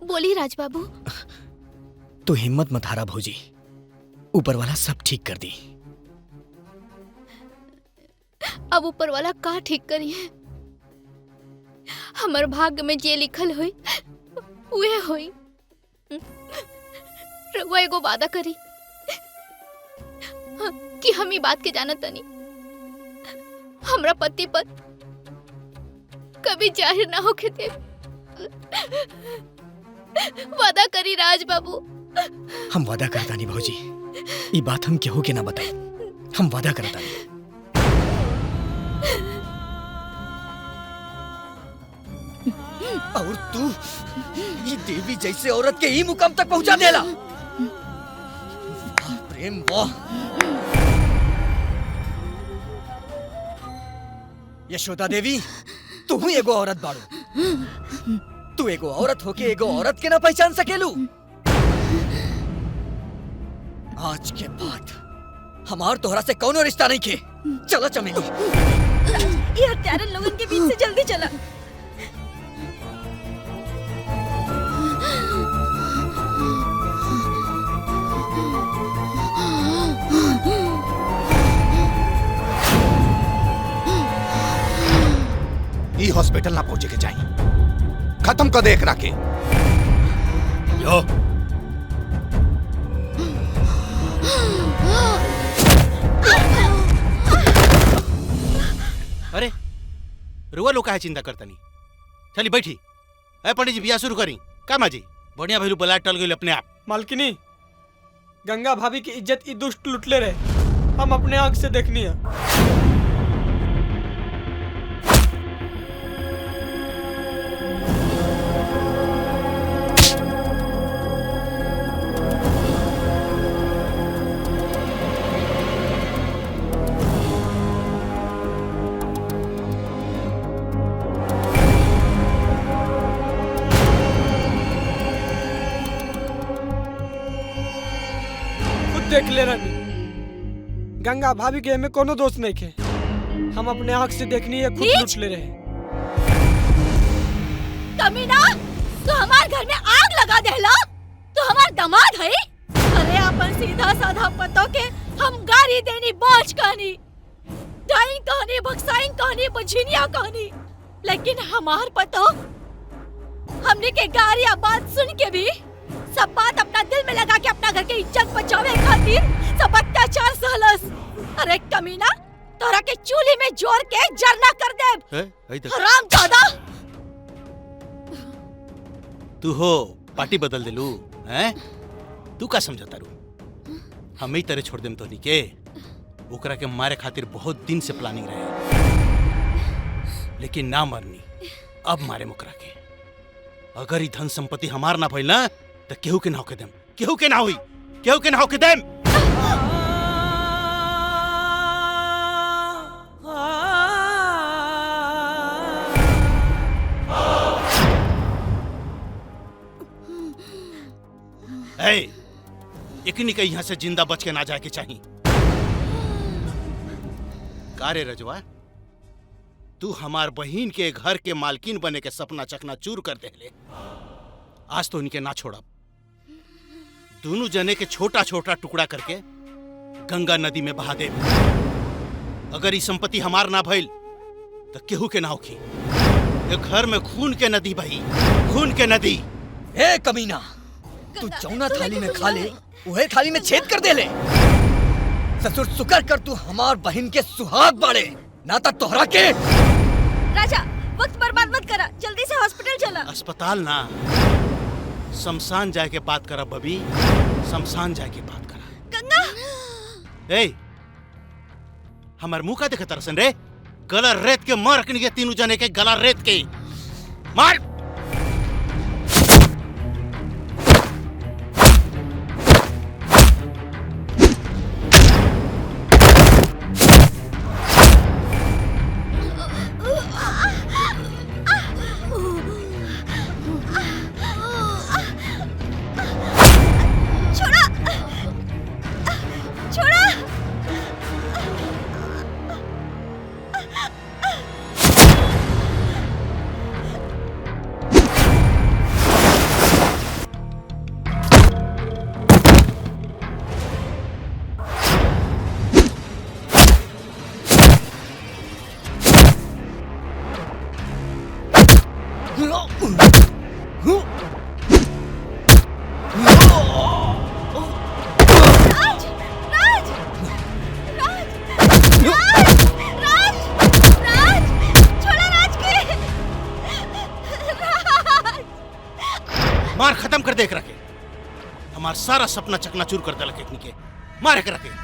S11: बोली राज बाबू।
S4: तू हिम्मत मत हारा भौजी, ऊपर वाला सब ठीक कर दी।
S11: अब ऊपर वाला का ठीक करी है? हमार भाग्य में जे लिखल होई उहे होई। रउआ एगो वादा करी कि हम ई बात के जानत तनी हमरा पति पर कभी जाहिर ना होके दे। वादा करी राज बाबू।
S4: हम वादा करता नहीं भौजी, ये बात हम केहू के ना बताई। हम वादा करता नहीं। और तू ये देवी जैसे औरत के ही मुकाम तक पहुंचा देला। प्रेम वाह। यशोदा देवी, तू ही एगो औरत बाड़ू। तू एगो औरत होके एगो औरत के ना पहचान सकेलू। आज के बाद हमार तोहरा से कौनो रिश्ता नहीं के। चलो चमेली।
S9: ये हत्यारन लोगन के बीच से जल्दी चला।
S6: ई हॉस्पिटल ना पहुंचे के चाहिए, खत्म कर दे एकरा के।
S8: यो अरे रुआ लोग काहे चिंता करता नहीं? चली बैठी। अरे पंडित जी बिया शुरू करी। का माजी बढ़िया भैलू बला टल गई अपने आप।
S12: मालकिनी, गंगा भाभी की इज्जत ई दुष्ट लुटले रहे, हम अपने आंख से देखनी है। देख ले रानी, गंगा भाभी के में कोनो दोष नहीं खे। हम अपने आंख से देखनी है, खुद लूट ले रहे।
S1: कमीना, तू हमार घर में आग लगा देला? तू हमार दामाद है? अरे अपन सीधा साधा पतो के हम गाड़ी देनी बोझ कहनी, डाइन कहनी, बक्साइन कहनी, बझिनिया कहनी, लेकिन हमार पतो हमने के गाड़ी या बात सुन के भी सब बात अपना दिल में लगा के अपना घर के इज्जत बचावे खातिर सब अत्याचार सहलस। अरे कमीना, तोरा के चूल्हे में जोर के जरना कर दे। हराम दादा,
S8: तू हो पार्टी बदल दिलू हैं? तू का समझता रू? हम ही तरह छोड़ देम तोनी के। ओकरा के मारे खातिर बहुत दिन से प्लानिंग रहे, लेकिन ना मरनी। अब मारे मुकरा के। अगर ई धन संपत्ति हमार ना भइल ना तो केहू के ना होके देम, केहू के ना हुई, केहू के ना होके देम। एकनी के यहाँ से जिंदा बच के ना जाए के चाहिए। का रे रजवा, तू हमार बहिन के घर के मालकिन बने के सपना चकनाचूर कर देले। आज तो इनके ना छोड़ब। दोनों जने के छोटा छोटा टुकड़ा करके गंगा नदी में बहा दे। अगर ये संपत्ति हमार ना भइल तो केहू के ना होखी। ये घर में खून के नदी बही, खून के नदी।
S4: ए कमीना, तू जौना थाली में खा ले वही थाली में छेद कर दे ले। ससुर शुक्र कर तू हमार बहन के सुहाग बाड़े, ना तो तोहरा के।
S9: राजा वक्त बर्बाद मत करा, जल्दी से हॉस्पिटल चला।
S8: अस्पताल ना, शमशान जाए के बात करा बबी, शमशान जाए के बात करा।
S9: गंगा
S8: ए हमार मुंह का देखे तरसन रे। गला रेत के मार रखनी के तीनों जने के गला रेत के मार। मार खत्म कर देख रखे। हमार सारा सपना चकनाचूर कर दल के मार के रखे।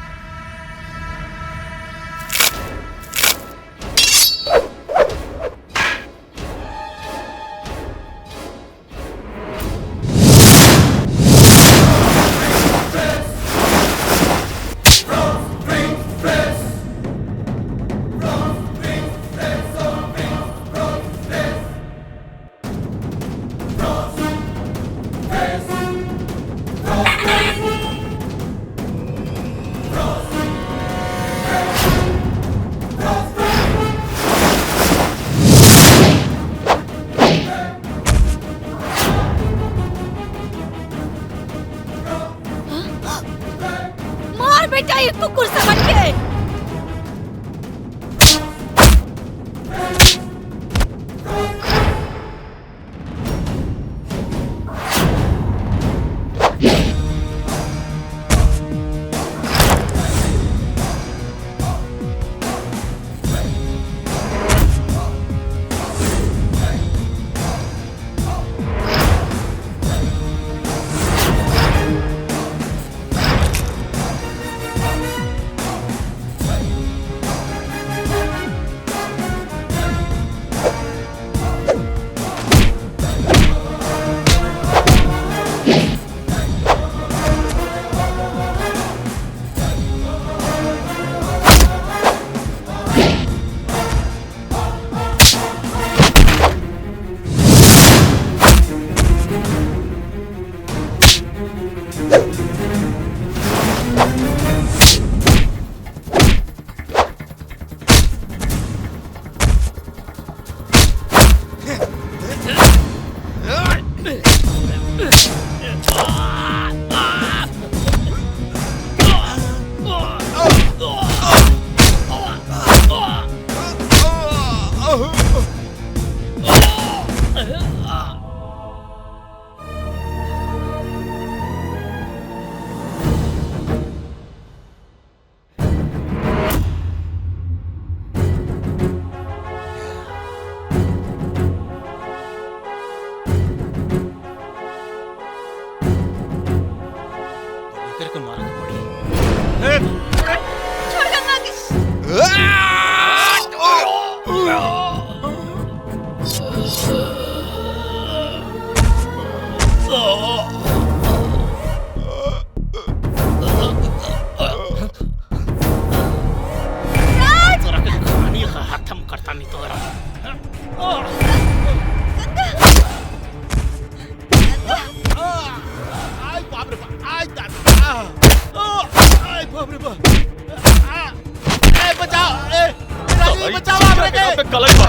S3: के नाम पे कलंक बा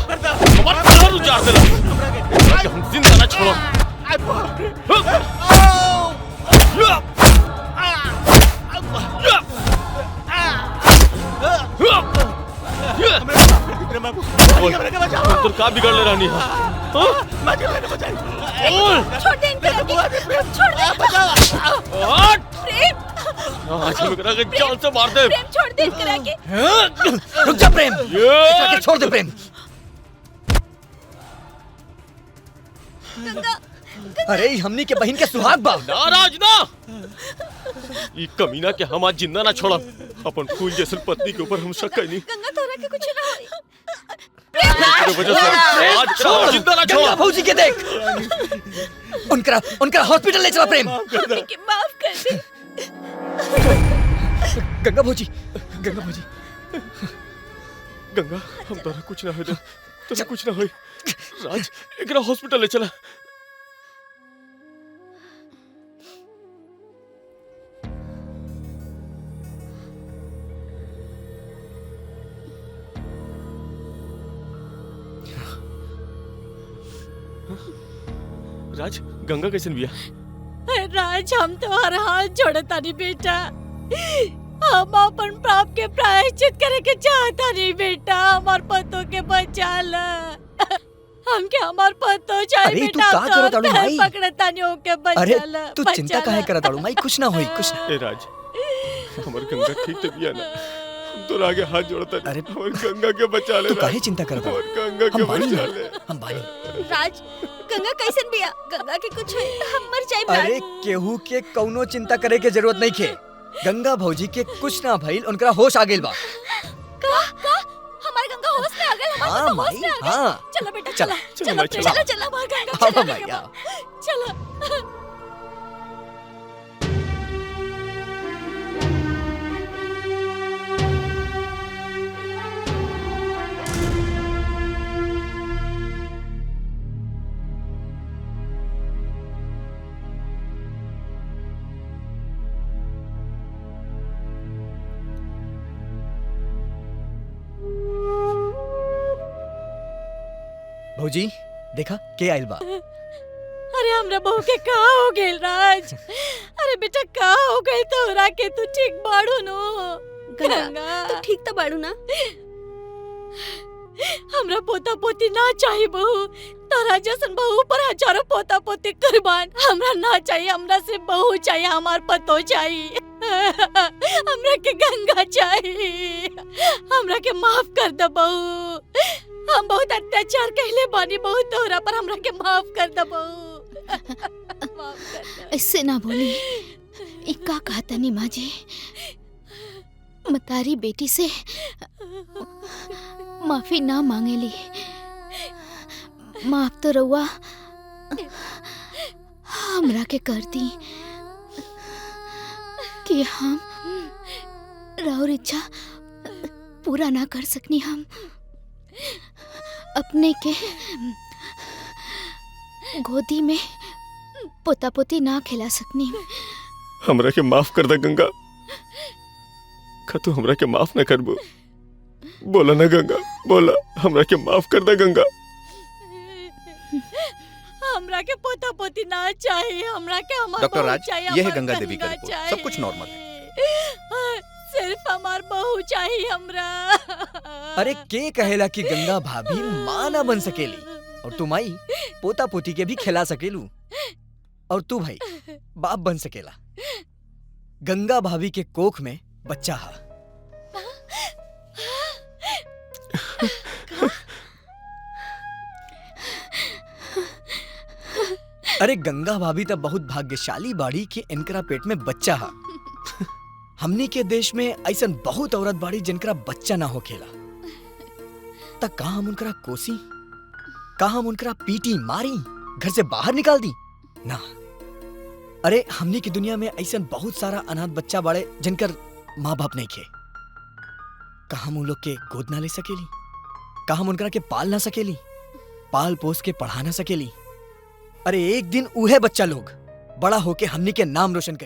S3: हमार घर उजाड़ देला एकरा के हम जिंदा ना छोड़ो तो का बिगड़ ले रानी
S9: छोड़ दे इनके छोड़ दे प्रेम
S3: आज हम एकरा के जान से मार दे
S9: प्रेम छोड़ दे इनके
S4: रुक जा प्रेम एकरा के छोड़ दे प्रेम
S9: गंगा
S4: अरे ई हमनी के बहन के सुहाग बा
S3: नाराज ना ई कमीना के हम आज जिंदा ना छोड़ब अपन फूल जैसन पत्नी के ऊपर हम शक नहीं
S9: गंगा तोरा के कुछ ना होई
S3: तेरे वजह से आज छोड़ जिंदा ना छोड़
S4: गंगा भौजी के देख उनका हॉस्पिटल ले चला प्रेम
S9: के माफ कर दे
S4: गंगा भौजी
S3: गंगा हम तोरा कुछ ना होई तोरा कुछ ना होई राज एकरा हॉस्पिटल ले चला राज गंगा कैसन बिया
S9: राज हम तुम्हारा हाथ जोड़ता नहीं बेटा हम अपन पाप के प्रायश्चित करे के चाहता नहीं बेटा हमार पतों के बचा ला हम के हमार पतो चाहिए
S4: अरे तू
S9: बेटा
S4: का करत आड़ू माई
S9: पकड़ता नहीं होके बचा
S4: अरे
S9: ला
S4: तू चिंता काहे करत आड़ू माई कुछ ना होई कुछ ना
S3: ए राज हमर गंगा ठीक तो बिया ना हम तो आगे हाथ जोड़ता अरे हमर गंगा के बचा ले
S4: तू काहे चिंता करत
S3: हमर गंगा के बचा ले
S4: हम बानी
S9: राज गंगा कैसन बिया गंगा के कुछ होई हम मर जाए
S4: अरे केहू के कौनो चिंता करे के जरूरत नहीं खे गंगा भौजी के कुछ ना भइल उनका होश आ गेल बा
S9: का हमार गंगा होश में आ गए हमार
S4: हाँ माई हाँ
S9: चलो बेटा
S4: चला
S9: चला
S4: माई, चला।
S9: चला हमार गंगा
S4: हाँ
S9: चला
S4: माई, हाँ।
S9: चला
S4: भौजी देखा के आइल बा
S9: अरे हमरा बहू के का हो गेल राज अरे बेटा का हो गइल तोरा के तू ठीक बाड़ू नो गंगा तू ठीक तो बाड़ू ना हमरा पोता पोती ना चाहिए बहू तारा जैसन बहू पर हजारों पोता पोती कुर्बान हमरा ना चाहिए हमरा से बहू चाहिए हमार पतो चाहिए हमरा के गंगा चाहिए हमरा के माफ कर दे बहू हम बहुत अत्याचार कहले बानी बहुत तोहरा पर हमरा के माफ कर दे बहू
S11: ऐसे ना बोली इक्का कहता नहीं माँ जी मतारी बेटी से माफी ना मांगेली माफ तो रउआ हमरा के कर दी कि हम राउर इच्छा पूरा ना कर सकनी हम अपने के गोदी में पोता पोती ना खिला सकनी
S3: हमरा के माफ कर दे गंगा का तू हमरा के माफ ना करबो बोला ना गंगा बोला हमरा के माफ कर दे गंगा
S9: हमरा के पोता पोती ना चाहिए हमरा के हमार
S6: डॉक्टर
S9: बहू
S6: राज
S9: चाहिए,
S6: ये है
S9: हमार
S6: गंगा देवी का
S9: गंगा
S6: रिपोर्ट सब कुछ नॉर्मल है
S9: सिर्फ हमार बहू चाहिए हमरा
S4: अरे के कहेला कि गंगा भाभी माँ ना बन सकेली और तू माई पोता पोती के भी खिला सकेलू और तू भाई बाप बन सकेला गंगा भाभी के कोख में बच्चा हा अरे गंगा भाभी तो बहुत भाग्यशाली बाड़ी कि इनकरा पेट में बच्चा हा हमनी के देश में ऐसा बहुत औरत बाड़ी जिनकरा बच्चा ना होखेला ता का हम उनकरा कोसी का हम उनकरा पीटी मारी घर से बाहर निकाल दी ना अरे हमनी की दुनिया में ऐसा बहुत सारा अनाथ बच्चा बाड़े जिनकर माँ बाप नहीं खे का हम उन लोग के गोद ना ले सकेली का हम उनकरा के पाल ना सकेली पाल पोस के पढ़ा ना सकेली अरे एक दिन उहे बच्चा लोग बड़ा होके हमनी के नाम रोशन करी